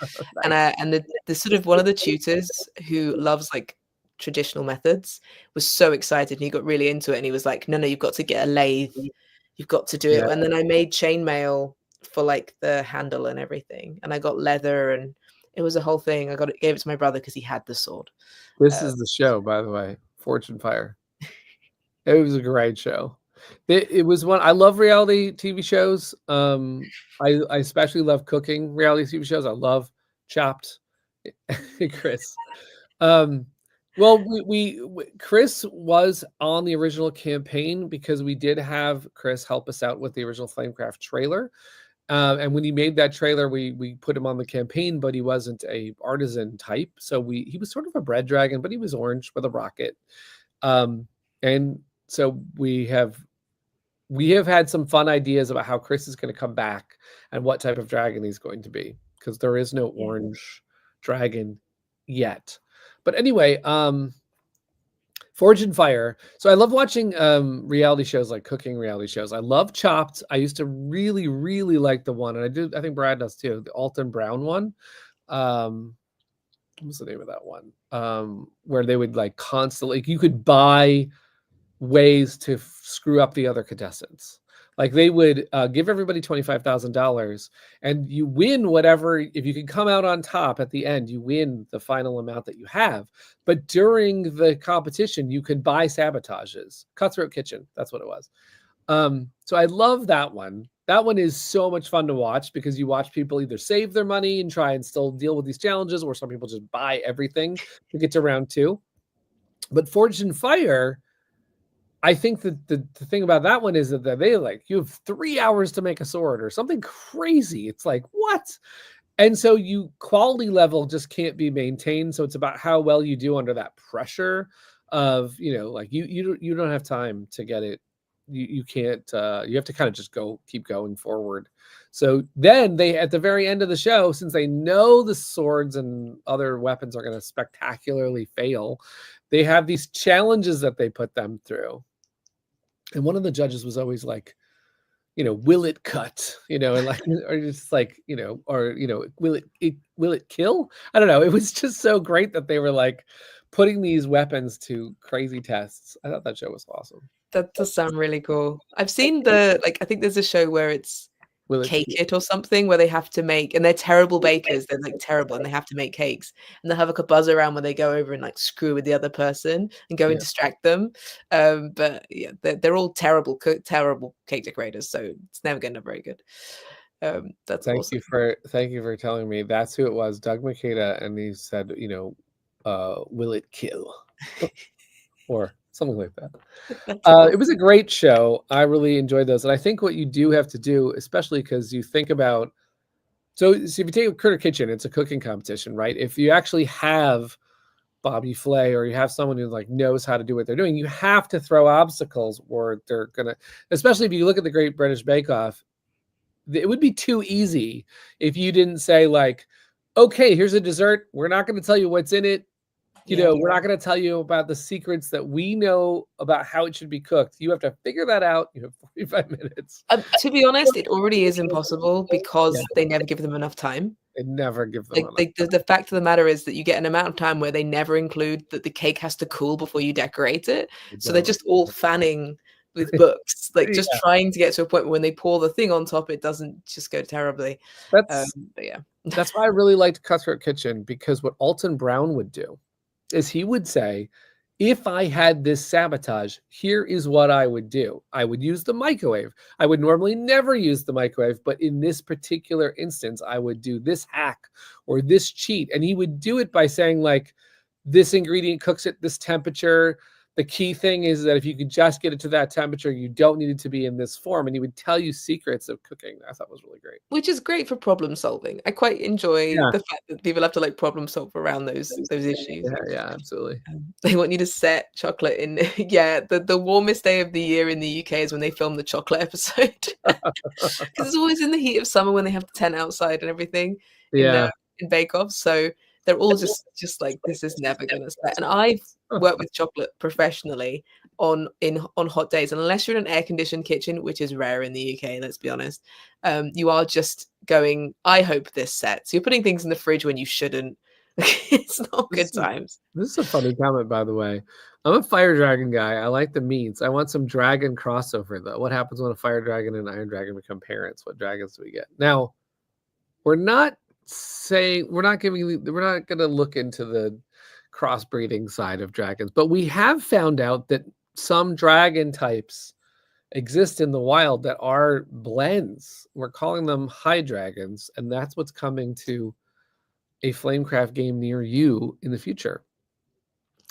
[SPEAKER 2] And
[SPEAKER 1] Nice.
[SPEAKER 2] the sort of one of the tutors who loves like traditional methods was so excited, and he got really into it, and he was like, "No, no, you've got to get a lathe, you've got to do it."
[SPEAKER 1] Yeah.
[SPEAKER 2] And then I made chainmail for like the handle and everything, and I got leather, and it was a whole thing. Gave it to my brother because he had the sword.
[SPEAKER 1] This is the show, by the way, Forge and Fire. It was a great show. It was one I love reality TV shows. I especially love cooking reality TV shows. I love Chopped. Chris. Well, Chris was on the original campaign because we did have Chris help us out with the original Flamecraft trailer. And when he made that trailer, we put him on the campaign, but he wasn't a artisan type. So he was sort of a bread dragon, but he was orange with a rocket. And so we have had some fun ideas about how Chris is going to come back and what type of dragon he's going to be, because there is no orange dragon yet. But anyway, Forge and Fire. So I love watching reality shows, like cooking reality shows. I love Chopped. I used to really, really like the one, and I think Brad does too, the Alton Brown one. What's the name of that one? Where they would like constantly, you could buy ways to screw up the other contestants. Like they would give everybody $25,000, and you win whatever. If you can come out on top at the end, you win the final amount that you have. But during the competition, you could buy sabotages. Cutthroat Kitchen, that's what it was. So I love that one. That one is so much fun to watch because you watch people either save their money and try and still deal with these challenges, or some people just buy everything to get to round 2. But Forged and Fire, I think that the thing about that one is that they like, you have 3 hours to make a sword or something crazy. It's like, what? And so quality level just can't be maintained. So it's about how well you do under that pressure of, like you don't have time to get it. You can't, you have to kind of just keep going forward. So then they, at the very end of the show, since they know the swords and other weapons are going to spectacularly fail, they have these challenges that they put them through. And one of the judges was always like, will it cut? And like, or just like, or will it kill? I don't know. It was just so great that they were like putting these weapons to crazy tests. I thought that show was awesome.
[SPEAKER 2] That does sound really cool. I've seen I think there's a show where it's Cake It or something, where they have to make, and they're terrible bakers. They're like terrible, and they have to make cakes, and they'll have like a buzz around where they go over and like screw with the other person and go and distract them. But yeah, they're all terrible cake decorators, so it's never going to be very good. That's awesome.
[SPEAKER 1] Thank you for telling me. That's who it was, Doug Makeda, and he said, will it kill? Or something like that. It was a great show. I really enjoyed those. And I think what you do have to do, especially because you think about, so if you take a Critter Kitchen, it's a cooking competition, right? If you actually have Bobby Flay, or you have someone who like knows how to do what they're doing, you have to throw obstacles, or they're going to, especially if you look at the Great British Bake Off, it would be too easy if you didn't say like, okay, here's a dessert. We're not going to tell you what's in it. We're not going to tell you about the secrets that we know about how it should be cooked. You have to figure that out. You have 45 minutes.
[SPEAKER 2] To be honest, it already is impossible because they never give them enough time.
[SPEAKER 1] They never give them enough
[SPEAKER 2] time. The fact of the matter is that you get an amount of time where they never include that the cake has to cool before you decorate it. So they're just all fanning with books, like just trying to get to a point where when they pour the thing on top, it doesn't just go terribly. But yeah.
[SPEAKER 1] That's why I really liked Cutthroat Kitchen, because what Alton Brown would do is he would say, if I had this sabotage, here is what I would do. I would use the microwave. I would normally never use the microwave, but in this particular instance, I would do this hack or this cheat. And he would do it by saying like, this ingredient cooks at this temperature. The key thing is that if you could just get it to that temperature, you don't need it to be in this form. And he would tell you secrets of cooking. I thought was really great.
[SPEAKER 2] Which is great for problem solving. I quite enjoy the fact that people have to like problem solve around those issues.
[SPEAKER 1] Yeah, absolutely.
[SPEAKER 2] They want you to set chocolate in. The warmest day of the year in the UK is when they film the chocolate episode. Because it's always in the heat of summer when they have the tent outside and everything in Bake Off. So they're all just like, this is never gonna set. And I've worked with chocolate professionally on hot days, and unless you're in an air conditioned kitchen, which is rare in the UK, let's be honest, you are just going, I hope this sets. You're putting things in the fridge when you shouldn't. It's not good times.
[SPEAKER 1] This is a funny comment, by the way. I'm a fire dragon guy. I like the meats. I want some dragon crossover, though. What happens when a fire dragon and an iron dragon become parents? What dragons do we get? Now, we're not going to look into the crossbreeding side of dragons, but we have found out that some dragon types exist in the wild that are blends. We're calling them high dragons, and that's what's coming to a Flamecraft game near you in the future.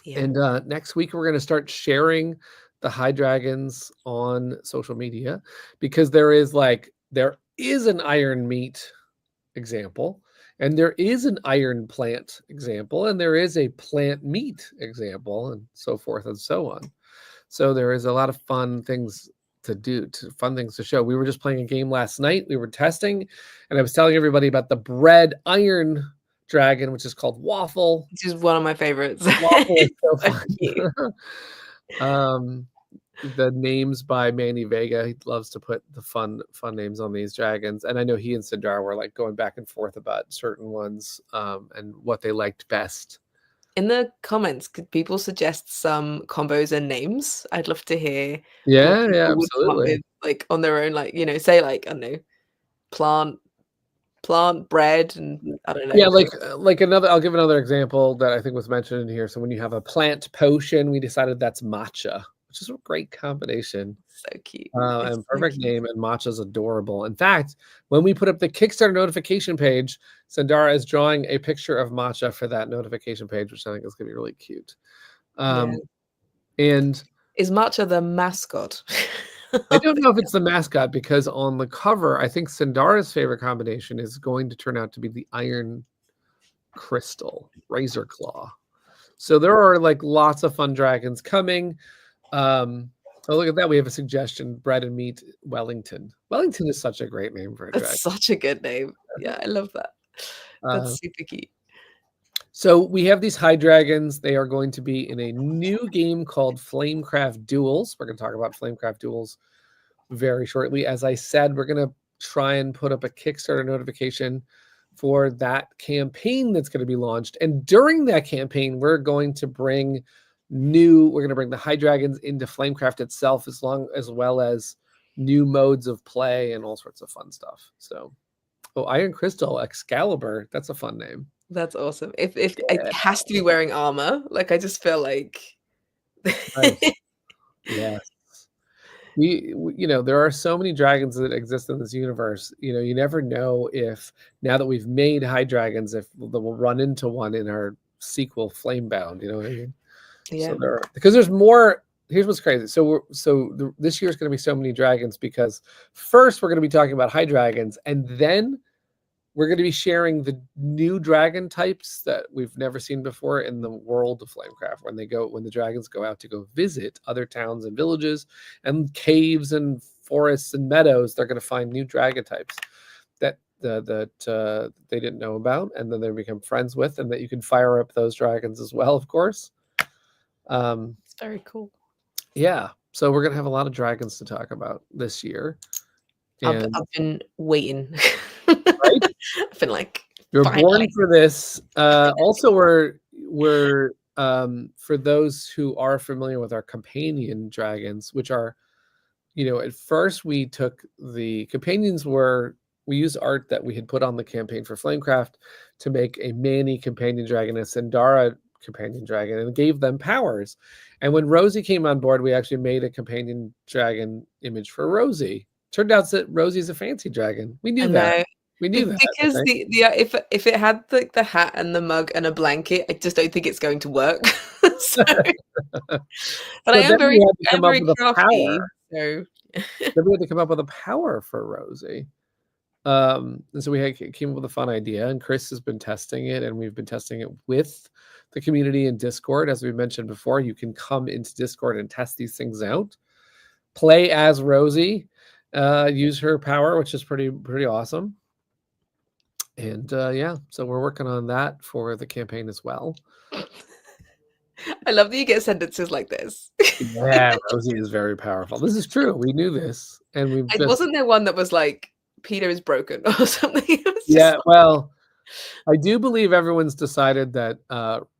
[SPEAKER 1] Yeah. And next week we're going to start sharing the high dragons on social media, because there is an iron meat example, and there is an iron plant example, and there is a plant meat example, and so forth and so on. So there is a lot of fun things to do, fun things to show. We were just playing a game last night. We were testing, and I was telling everybody about the bread iron dragon, which is called Waffle.
[SPEAKER 2] Which is one of my favorites.
[SPEAKER 1] Waffle is so fun. The names by Manny Vega. He loves to put the fun names on these dragons. And I know he and Sindar were like going back and forth about certain ones and what they liked best.
[SPEAKER 2] In the comments, could people suggest some combos and names? I'd love to hear.
[SPEAKER 1] Yeah, absolutely.
[SPEAKER 2] With, like on their own, like, you know, say like, I don't know, plant bread, and I don't know.
[SPEAKER 1] Yeah, like another, I'll give another example that I think was mentioned in here. So when you have a plant potion, we decided that's matcha, which is a great combination.
[SPEAKER 2] So cute.
[SPEAKER 1] And perfect name, and matcha's adorable. In fact, when we put up the Kickstarter notification page, Sandara is drawing a picture of matcha for that notification page, which I think is going to be really cute. And
[SPEAKER 2] is matcha the mascot?
[SPEAKER 1] I don't know if it's the mascot, because on the cover, I think Sandara's favorite combination is going to turn out to be the Iron Crystal Razor Claw. So there are like lots of fun dragons coming. Oh, look at that. We have a suggestion. Bread and meat Wellington. Wellington is such a great name for a dragon.
[SPEAKER 2] That's such a good name. Yeah, I love that. That's super cute.
[SPEAKER 1] So we have these high dragons. They are going to be in a new game called Flamecraft Duels. We're going to talk about Flamecraft Duels very shortly. As I said, we're going to try and put up a Kickstarter notification for that campaign that's going to be launched. And during that campaign, we're going to bring the high dragons into Flamecraft itself, as well as new modes of play and all sorts of fun stuff. So, Iron Crystal Excalibur, that's a fun name.
[SPEAKER 2] That's awesome. If it has to be wearing armor, like, I just feel like
[SPEAKER 1] nice. Yes. There are so many dragons that exist in this universe. You never know if, now that we've made high dragons, if we'll run into one in our sequel Flamebound. You know what I mean?
[SPEAKER 2] Yeah.
[SPEAKER 1] So because there's more. Here's what's crazy. This year is going to be so many dragons, because first we're going to be talking about high dragons, and then we're going to be sharing the new dragon types that we've never seen before in the world of Flamecraft. When the dragons go out to go visit other towns and villages and caves and forests and meadows, they're going to find new dragon types that they didn't know about, and then they become friends with, and that you can fire up those dragons as well, of course.
[SPEAKER 2] It's very cool.
[SPEAKER 1] Yeah. So we're going to have a lot of dragons to talk about this year.
[SPEAKER 2] I've been waiting.
[SPEAKER 1] Right?
[SPEAKER 2] I've been like,
[SPEAKER 1] you're born for this. Also, we're for those who are familiar with our companion dragons, which are, at first we took the companions we used art that we had put on the campaign for Flamecraft to make a Manny companion dragon, a Sindara companion dragon, and gave them powers. And when Rosie came on board, we actually made a companion dragon image for Rosie. Turned out that Rosie's a fancy dragon. We knew that. We knew that.
[SPEAKER 2] Because if it had the hat and the mug and a blanket, I just don't think it's going to work. But I am very crafty. So
[SPEAKER 1] then we had to come up with a power for Rosie. And so we came up with a fun idea, and Chris has been testing it, and we've been testing it with the community in Discord. As we mentioned before, you can come into Discord and test these things out. Play as Rosie, use her power, which is pretty awesome. And yeah, so we're working on that for the campaign as well.
[SPEAKER 2] I love that you get sentences like this.
[SPEAKER 1] Yeah, Rosie is very powerful. This is true. We knew this, and we've just
[SPEAKER 2] Wasn't there one that was like Peter is broken or something? It was
[SPEAKER 1] yeah.
[SPEAKER 2] just
[SPEAKER 1] Well, I do believe everyone's decided that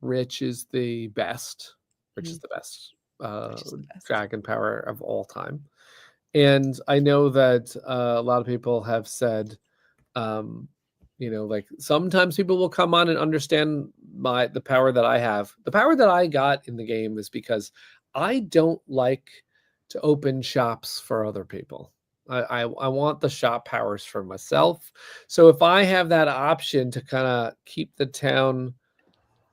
[SPEAKER 1] Rich is the best. Rich is the best
[SPEAKER 2] just the best.
[SPEAKER 1] dragon power of all time, and I know that a lot of people have said, like sometimes people will come on and understand the power that I have. The power that I got in the game is because I don't like to open shops for other people. I want the shop powers for myself. So if I have that option to kind of keep the town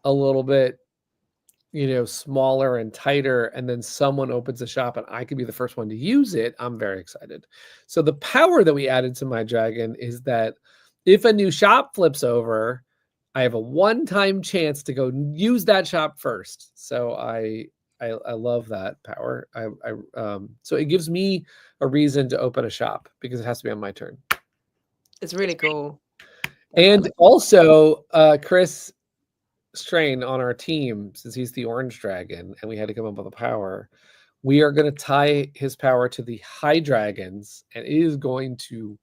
[SPEAKER 1] a little bit, smaller and tighter, and then someone opens a shop and I could be the first one to use it, I'm very excited. So the power that we added to my dragon is that if a new shop flips over, I have a one-time chance to go use that shop first. So I love that power. So it gives me a reason to open a shop because it has to be on my turn.
[SPEAKER 2] It's really cool.
[SPEAKER 1] And also, Chris Strain on our team, since he's the orange dragon and we had to come up with a power, we are going to tie his power to the high dragons, and it is going to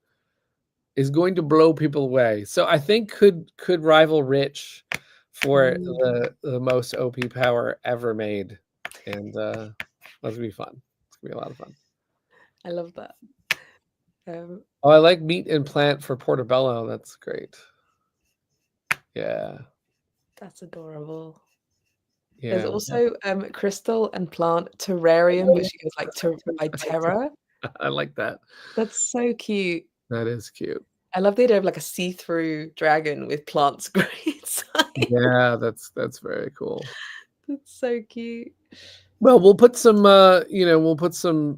[SPEAKER 1] blow people away. So I think could rival Rich for the most OP power ever made, and that's gonna be fun. It's gonna be a lot of fun.
[SPEAKER 2] I love that.
[SPEAKER 1] I like meat and plant for Portobello. That's great. Yeah,
[SPEAKER 2] that's adorable.
[SPEAKER 1] yeah.
[SPEAKER 2] There's also crystal and plant terrarium, which goes like by Terra.
[SPEAKER 1] I like that.
[SPEAKER 2] That's so cute.
[SPEAKER 1] That is cute.
[SPEAKER 2] I love the idea of like a see-through dragon with plants growing inside.
[SPEAKER 1] Yeah, that's very cool.
[SPEAKER 2] That's so cute.
[SPEAKER 1] Well, we'll put some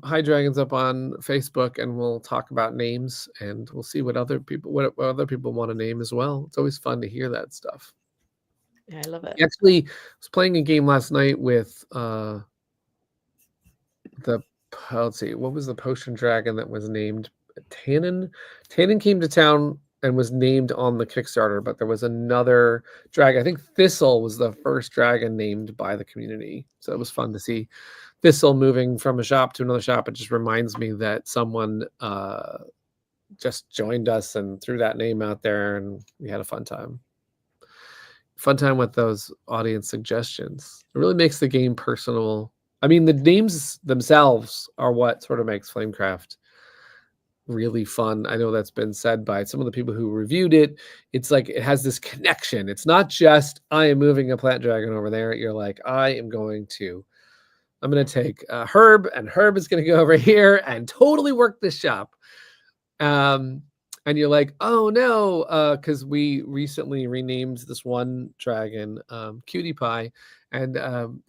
[SPEAKER 1] high dragons up on Facebook, and we'll talk about names, and we'll see what other people want to name as well. It's always fun to hear that stuff.
[SPEAKER 2] Yeah, I love it.
[SPEAKER 1] Actually, I was playing a game last night with let's see, what was the potion dragon that was named Tannen? Tannen came to town and was named on the Kickstarter, but there was another dragon. I think Thistle was the first dragon named by the community. So it was fun to see Thistle moving from a shop to another shop. It just reminds me that someone just joined us and threw that name out there, and we had a fun time. Fun time with those audience suggestions. It really makes the game personal. I mean, the names themselves are what sort of makes Flamecraft really fun. I know that's been said by some of the people who reviewed it. It's like it has this connection. It's not just I am moving a plant dragon over there. You're like, I'm going to take Herb, and Herb is going to go over here and totally work this shop. And you're like, oh no, because we recently renamed this one dragon Cutie Pie, and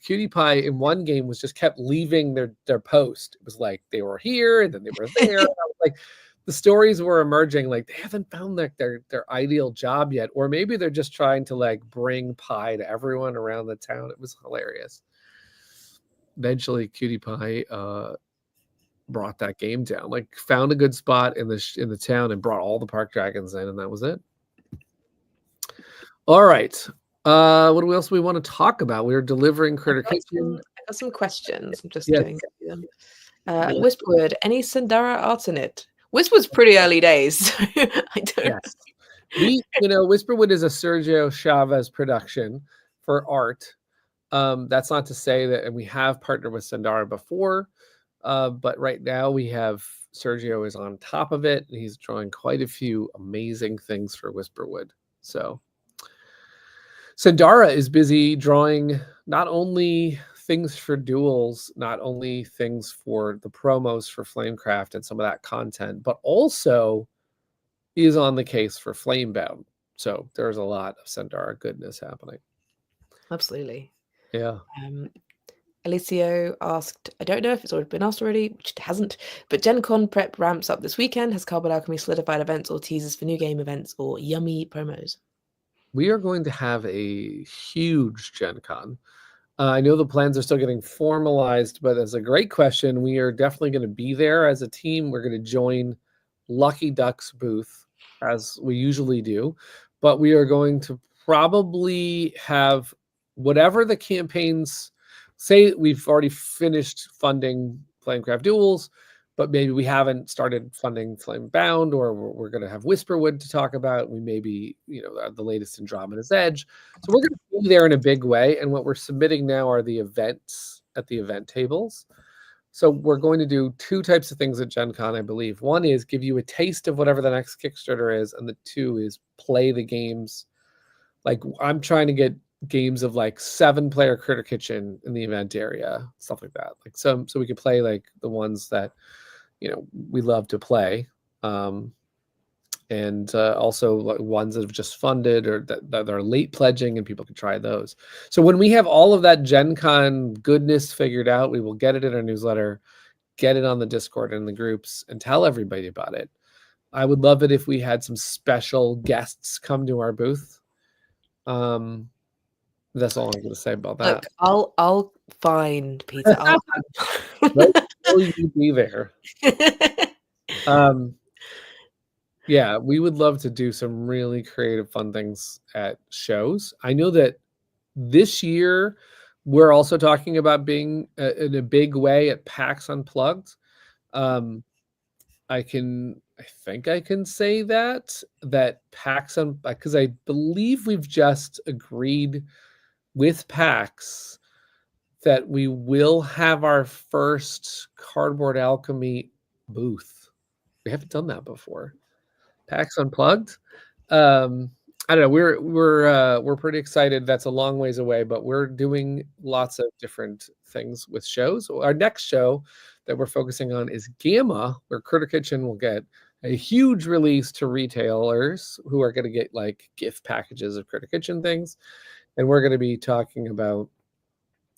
[SPEAKER 1] Cutie Pie in one game was just kept leaving their post. It was like they were here and then they were there. Like the stories were emerging, like they haven't found like their ideal job yet, or maybe they're just trying to like bring pie to everyone around the town. It was hilarious. Eventually, Cutie Pie brought that game down, like found a good spot in the town and brought all the park dragons in, and that was it. All right, what else do we want to talk about? We were delivering Critter Kitchen.
[SPEAKER 2] I got some questions. I'm just doing them. Whisperwood, any Sandara art in it? Whisperwood's pretty early days, so I don't
[SPEAKER 1] know. Whisperwood is a Sergio Chavez production for art. That's not to say that, and we have partnered with Sandara before. But right now we have Sergio is on top of it, and he's drawing quite a few amazing things for Whisperwood. So Sandara is busy drawing not only things for duels, not only things for the promos for Flamecraft and some of that content, but also is on the case for Flamebound. So there's a lot of Sandara goodness happening.
[SPEAKER 2] Absolutely.
[SPEAKER 1] Yeah.
[SPEAKER 2] Alicio asked, I don't know if it's already been asked already, which it hasn't, but Gen Con prep ramps up this weekend. Has Cardboard Alchemy solidified events or teasers for new game events or yummy promos?
[SPEAKER 1] We are going to have a huge Gen Con. I know the plans are still getting formalized, but that's a great question. We are definitely going to be there as a team. We're going to join Lucky Duck's booth as we usually do, but we are going to probably have whatever the campaigns say. We've already finished funding Flamecraft Duels, but maybe we haven't started funding Flamebound, or we're going to have Whisperwood to talk about. We may be, the latest Andromeda's Edge. So we're going to be there in a big way. And what we're submitting now are the events at the event tables. So we're going to do two types of things at Gen Con, I believe. One is give you a taste of whatever the next Kickstarter is, and the two is play the games. Like, I'm trying to get games of like 7-player Critter Kitchen in the event area, stuff like that. Like so we could play like the ones that we love to play, and also like ones that have just funded or that are late pledging, and people can try those. So when we have all of that Gen Con goodness figured out, we will get it in our newsletter, get it on the Discord and the groups, and tell everybody about it. I would love it if we had some special guests come to our booth. That's all I'm going to say about that.
[SPEAKER 2] Look, I'll find Peter.
[SPEAKER 1] Will you be there? Yeah, we would love to do some really creative, fun things at shows. I know that this year we're also talking about being in a big way at PAX Unplugged. I think I can say that PAX because I believe we've just agreed with PAX that we will have our first Cardboard Alchemy booth. We haven't done that before. PAX Unplugged. I don't know. We're pretty excited. That's a long ways away, but we're doing lots of different things with shows. Our next show that we're focusing on is Gamma, where Critter Kitchen will get a huge release to retailers who are going to get like gift packages of Critter Kitchen things, and we're going to be talking about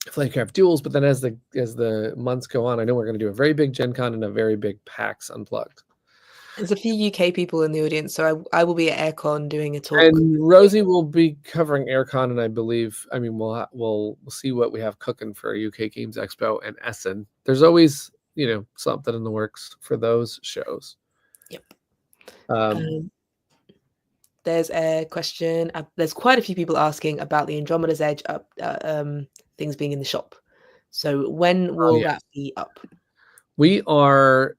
[SPEAKER 1] Flamecraft Duels. But then as the months go on, I know we're going to do a very big Gen Con and a very big PAX Unplugged.
[SPEAKER 2] There's a few UK people in the audience, so I will be at AirCon doing a talk.
[SPEAKER 1] And Rosie will be covering AirCon, and I believe, we'll see what we have cooking for UK Games Expo and Essen. There's always, something in the works for those shows.
[SPEAKER 2] Yep. There's a question. There's quite a few people asking about the Andromeda's Edge things being in the shop. So when will that be up?
[SPEAKER 1] We are.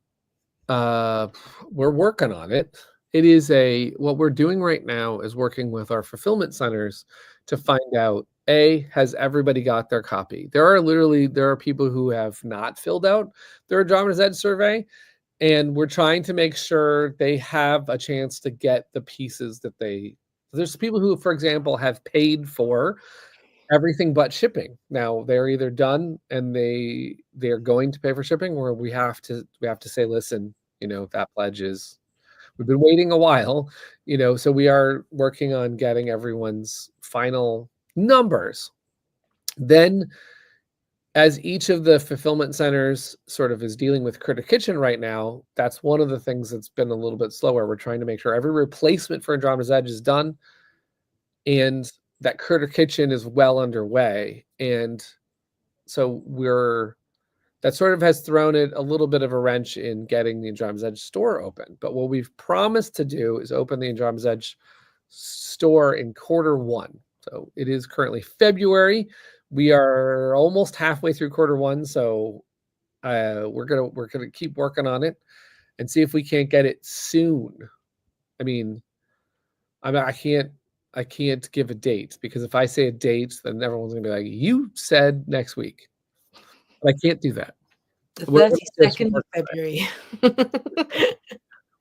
[SPEAKER 1] We're working on it. It is what we're doing right now is working with our fulfillment centers to find out, has everybody got their copy? There are people who have not filled out their Andromeda's Edge survey, and we're trying to make sure they have a chance to get the pieces that there's people who, for example, have paid for everything but shipping. Now they're either done and they're going to pay for shipping, or we have to say, listen, that pledge is, we've been waiting a while, so we are working on getting everyone's final numbers. Then as each of the fulfillment centers sort of is dealing with Critter Kitchen right now, that's one of the things that's been a little bit slower. We're trying to make sure every replacement for Andromeda's Edge is done, and that Critter Kitchen is well underway. And so that sort of has thrown it a little bit of a wrench in getting the Andromeda's Edge store open. But what we've promised to do is open the Andromeda's Edge store in Q1. So it is currently February. We are almost halfway through Q1. So we're gonna keep working on it and see if we can't get it soon. I can't give a date, because if I say a date, then everyone's gonna be like, you said next week. But I can't do that.
[SPEAKER 2] The 32nd of February.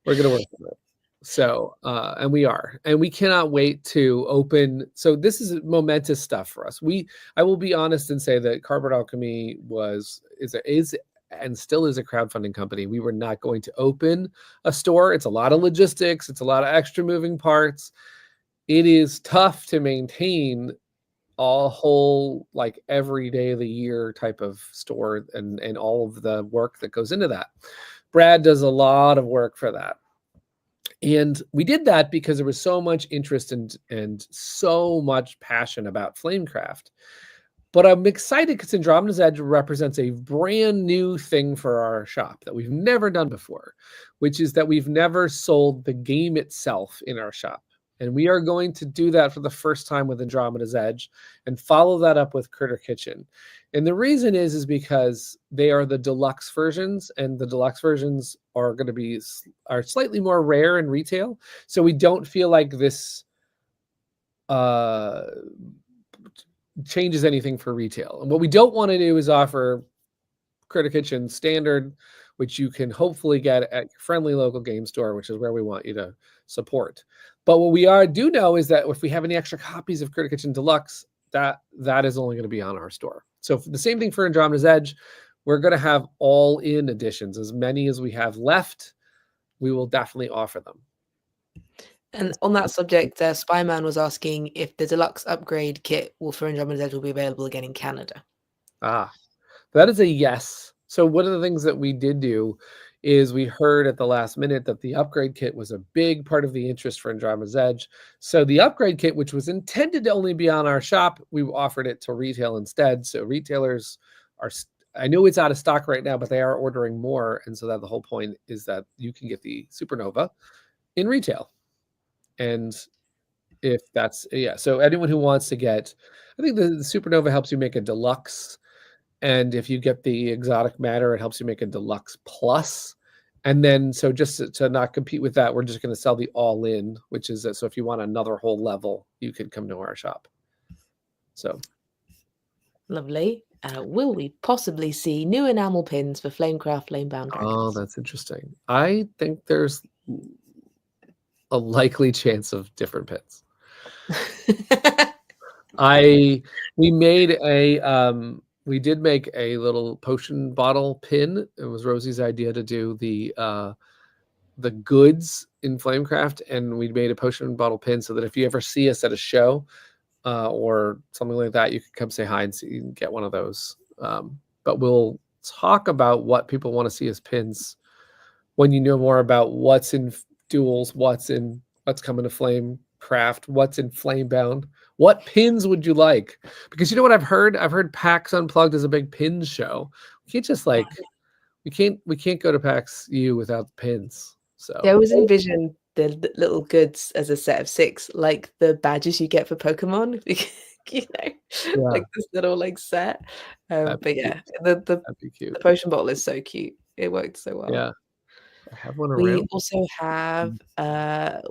[SPEAKER 1] We're gonna work on it. So and we cannot wait to open. So this is momentous stuff for us. I will be honest and say that Cardboard Alchemy is and still is a crowdfunding company. We were not going to open a store. It's a lot of logistics. It's a lot of extra moving parts. It is tough to maintain a whole, like, every day of the year type of store and all of the work that goes into that. Brad does a lot of work for that. And we did that because there was so much interest and so much passion about Flamecraft. But I'm excited because Andromeda's Edge represents a brand new thing for our shop that we've never done before, which is that we've never sold the game itself in our shop. And we are going to do that for the first time with Andromeda's Edge and follow that up with Critter Kitchen. And the reason is because they are the deluxe versions, and the deluxe versions are going to be slightly more rare in retail. So we don't feel like this changes anything for retail. And what we don't want to do is offer Critter Kitchen standard, which you can hopefully get at your friendly local game store, which is where we want you to support. But what we do know is that if we have any extra copies of Critter Kitchen Deluxe, that is only going to be on our store. So the same thing for Andromeda's Edge. We're going to have all-in editions. As many as we have left, we will definitely offer them.
[SPEAKER 2] And on that subject, Spyman was asking if the deluxe upgrade kit for Andromeda's Edge will be available again in Canada.
[SPEAKER 1] That is a yes. So one of the things that we did do is we heard at the last minute that the upgrade kit was a big part of the interest for Andromeda's Edge. So the upgrade kit, which was intended to only be on our shop, we offered it to retail instead. So retailers are, I know it's out of stock right now, but they are ordering more. And so that the whole point is that you can get the Supernova in retail. And if that's, so anyone who wants to get, I think the Supernova helps you make a deluxe. And if you get the exotic matter, it helps you make a deluxe plus. And then, so just to not compete with that, we're just going to sell the all-in, which is, so if you want another whole level, you can come to our shop. So.
[SPEAKER 2] Lovely. Will we possibly see new enamel pins for Flamecraft Flamebound Dragons?
[SPEAKER 1] Oh, that's interesting. I think there's a likely chance of different pins. We did make a little potion bottle pin. It was Rosie's idea to do the goods in Flamecraft, and we made a potion bottle pin so that if you ever see us at a show or something like that, you can come say hi and see, you can get one of those. But we'll talk about what people want to see as pins when you know more about what's in duels, what's coming to Flamecraft, what's in Flamebound. What pins would you like? Because you know what I've heard? I've heard PAX Unplugged is a big pins show. We can't just we can't go to PAX U without pins. So
[SPEAKER 2] I always envision the little goods as a set of 6, like the badges you get for Pokemon. Like this little set. But yeah, the potion bottle is so cute. It worked so well.
[SPEAKER 1] Yeah. I have one around.
[SPEAKER 2] We also have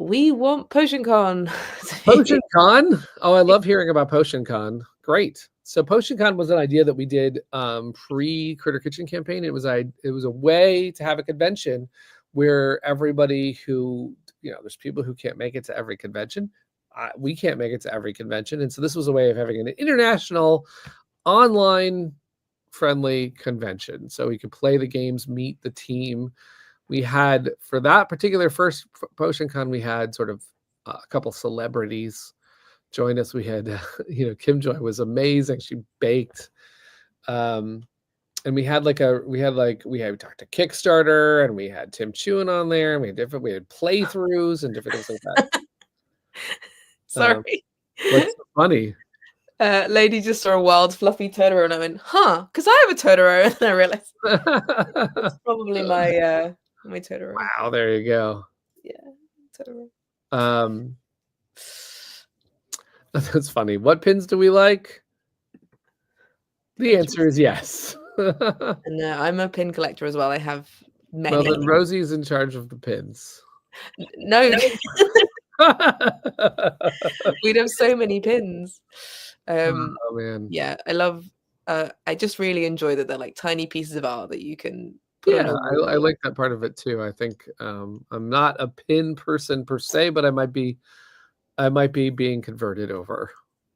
[SPEAKER 2] we want PotionCon.
[SPEAKER 1] PotionCon? Oh, I love hearing about PotionCon. Great. So PotionCon was an idea that we did pre-Critter Kitchen campaign. It was a way to have a convention where everybody who, there's people who can't make it to every convention. We can't make it to every convention. And so this was a way of having an international, online friendly convention. So we could play the games, meet the team. We had, for that particular first PotionCon, we had sort of a couple celebrities join us. We had, Kim Joy was amazing. She baked. And we had we talked to Kickstarter, and we had Tim Chewin on there, and we had playthroughs and different things like that.
[SPEAKER 2] Sorry.
[SPEAKER 1] What's so funny?
[SPEAKER 2] Lady just saw a wild fluffy Totoro, and I went, because I have a Totoro, and I realized it's probably my Totoro.
[SPEAKER 1] Wow, there you go.
[SPEAKER 2] Yeah,
[SPEAKER 1] Totoro. That's funny. What pins do we like? The answer is yes.
[SPEAKER 2] And I'm a pin collector as well. I have many.
[SPEAKER 1] Well, then Rosie's in charge of the pins.
[SPEAKER 2] No. We'd have so many pins.
[SPEAKER 1] Oh man.
[SPEAKER 2] Yeah, I love. I just really enjoy that they're like tiny pieces of art that you can.
[SPEAKER 1] I like that part of it too. I think I'm not a pin person per se, but I might be being converted over.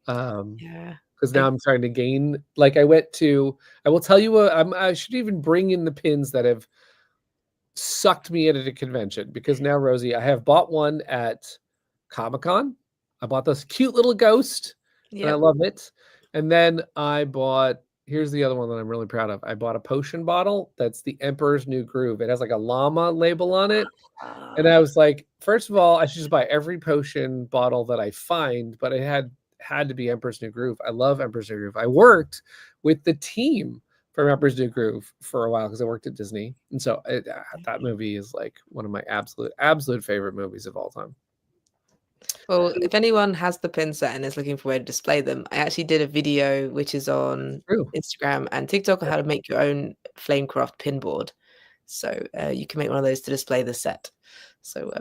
[SPEAKER 1] Because now I'm trying to gain. Like I will tell you, I should even bring in the pins that have sucked me into the convention, because now, Rosie, I have bought one at Comic-Con. I bought this cute little ghost, and I love it. And then I bought, here's the other one that I'm really proud of. I bought a potion bottle that's the Emperor's New Groove. It has like a llama label on it. And I was like, first of all, I should just buy every potion bottle that I find. But it had had to be Emperor's New Groove. I love Emperor's New Groove. I worked with the team from Emperor's New Groove for a while because I worked at Disney, and so that movie is like one of my absolute favorite movies of all time.
[SPEAKER 2] Well, if anyone has the pin set and is looking for where to display them, I actually did a video which is on Instagram and TikTok on how to make your own Flamecraft pin board. So you can make one of those to display the set. So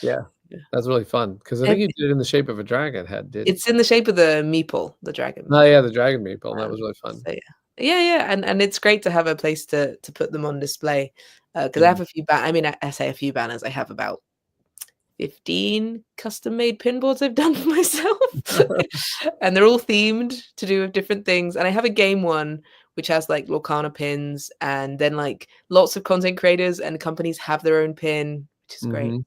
[SPEAKER 1] yeah, that's really fun because I think you did it in the shape of a dragon head.
[SPEAKER 2] It's in the shape of the meeple, the dragon.
[SPEAKER 1] Oh yeah, the dragon meeple. That was really fun.
[SPEAKER 2] So, yeah, and it's great to have a place to put them on display because I have a few. I say a few banners. I have about 15 custom-made pin boards I've done for myself, and they're all themed to do with different things. And I have a game one which has like Lorcana pins, and then like lots of content creators and companies have their own pin, which is great.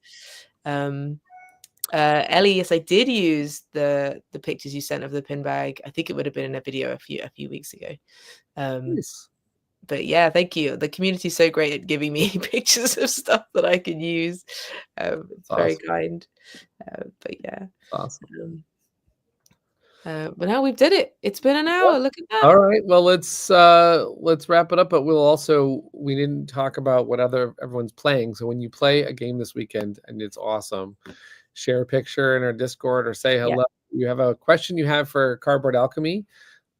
[SPEAKER 2] Ellie, yes, I did use the pictures you sent of the pin bag. I think it would have been in a video a few weeks ago.
[SPEAKER 1] Nice.
[SPEAKER 2] But yeah, thank you. The community is so great at giving me pictures of stuff that I can use. It's very kind. But yeah,
[SPEAKER 1] awesome.
[SPEAKER 2] But now we've did it. It's been an hour. Look at that.
[SPEAKER 1] All right. Well, let's wrap it up. But we didn't talk about what everyone's playing. So when you play a game this weekend and it's awesome, share a picture in our Discord or say hello. Yeah. You have a question you have for Cardboard Alchemy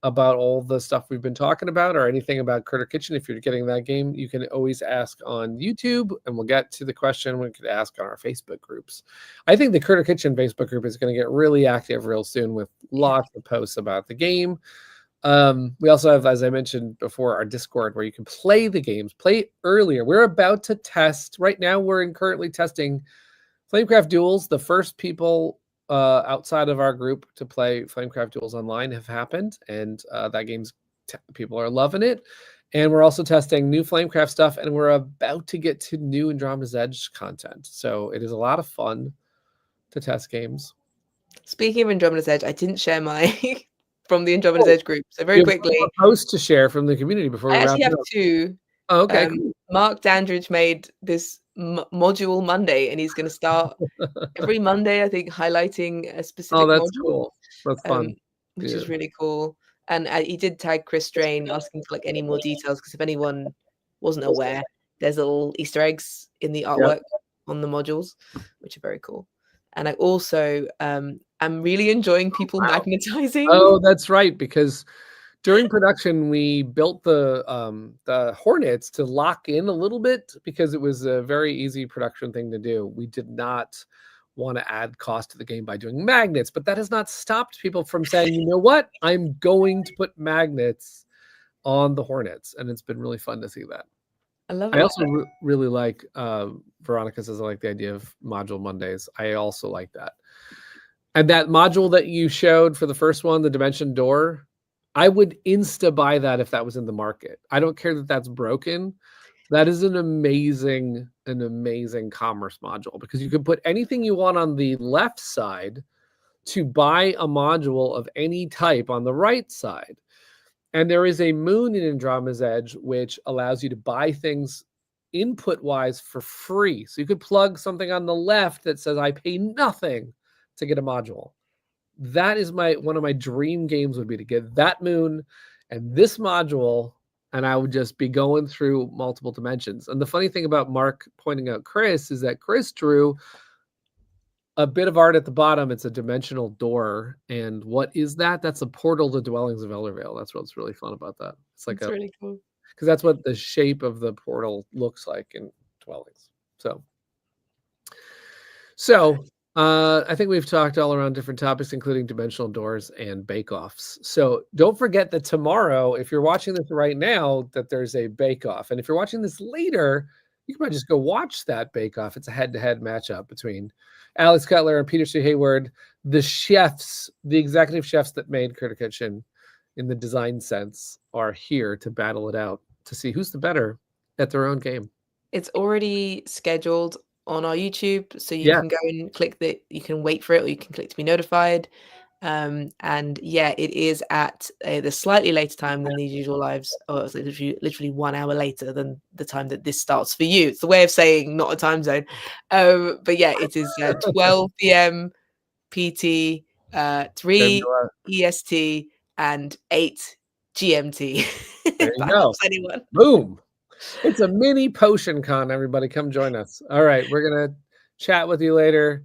[SPEAKER 1] about all the stuff we've been talking about or anything about Critter Kitchen. If you're getting that game, you can always ask on YouTube and we'll get to the question. We could ask on our Facebook groups. I think the Critter Kitchen Facebook group is going to get really active real soon with lots of posts about the game. We also have, as I mentioned before, our Discord where you can play the games, play earlier. We're about to test. Right now, we're currently testing Flamecraft Duels. The first people outside of our group to play Flamecraft Duels online have happened, and that game's people are loving it. And we're also testing new Flamecraft stuff, and we're about to get to new Andromeda's Edge content. So it is a lot of fun to test games.
[SPEAKER 2] Speaking of Andromeda's Edge, I didn't share my from the Andromeda's Edge group. So very quickly,
[SPEAKER 1] a post to share from the community before we
[SPEAKER 2] actually have two.
[SPEAKER 1] Oh, okay. Cool.
[SPEAKER 2] Mark Dandridge made this module Monday, and he's going to start every Monday, I think, highlighting a specific module.
[SPEAKER 1] Oh, that's cool. That's fun.
[SPEAKER 2] Which is really cool. And he did tag Chris Strain asking for like any more details, because if anyone wasn't aware, there's little Easter eggs in the artwork on the modules, which are very cool. And I also I'm really enjoying people magnetizing.
[SPEAKER 1] Oh, that's right, because during production, we built the Hornets to lock in a little bit because it was a very easy production thing to do. We did not want to add cost to the game by doing magnets, but that has not stopped people from saying, you know what, I'm going to put magnets on the Hornets, and it's been really fun to see that.
[SPEAKER 2] I love it.
[SPEAKER 1] I also really like, Veronica says I like the idea of Module Mondays. I also like that. And that module that you showed for the first one, the Dimension Door, I would insta buy that if that was in the market. I don't care that that's broken. That is an amazing commerce module, because you can put anything you want on the left side to buy a module of any type on the right side. And there is a moon in Andromeda's Edge which allows you to buy things input-wise for free. So you could plug something on the left that says, I pay nothing to get a module. That is one of my dream games would be to get that moon and this module, and I would just be going through multiple dimensions. And the funny thing about Mark pointing out Chris is that Chris drew a bit of art at the bottom. It's a dimensional door. And what is that? That's a portal to Dwellings of Eldervale. That's what's really fun about that. It's like
[SPEAKER 2] really cool,
[SPEAKER 1] because that's what the shape of the portal looks like in Dwellings. So I think we've talked all around different topics, including dimensional doors and bake-offs. So don't forget that tomorrow, if you're watching this right now, that there's a bake-off. And if you're watching this later, you can probably just go watch that bake-off. It's a head-to-head matchup between Alex Cutler and Peter C. Hayward, the chefs, the executive chefs that made Critter Kitchen in the design sense, are here to battle it out to see who's the better at their own game.
[SPEAKER 2] It's already scheduled on our YouTube, so you can go and click you can wait for it, or you can click to be notified. And yeah, it is at the slightly later time than these usual lives, or it's literally 1 hour later than the time that this starts for you. It's the way of saying not a time zone. But yeah, it is 12 p.m. PT, 3 EST and 8 GMT.
[SPEAKER 1] There
[SPEAKER 2] If
[SPEAKER 1] you
[SPEAKER 2] that
[SPEAKER 1] go.
[SPEAKER 2] helps anyone.
[SPEAKER 1] Boom. It's a mini potion con, everybody. Come join us. All right. We're going to chat with you later.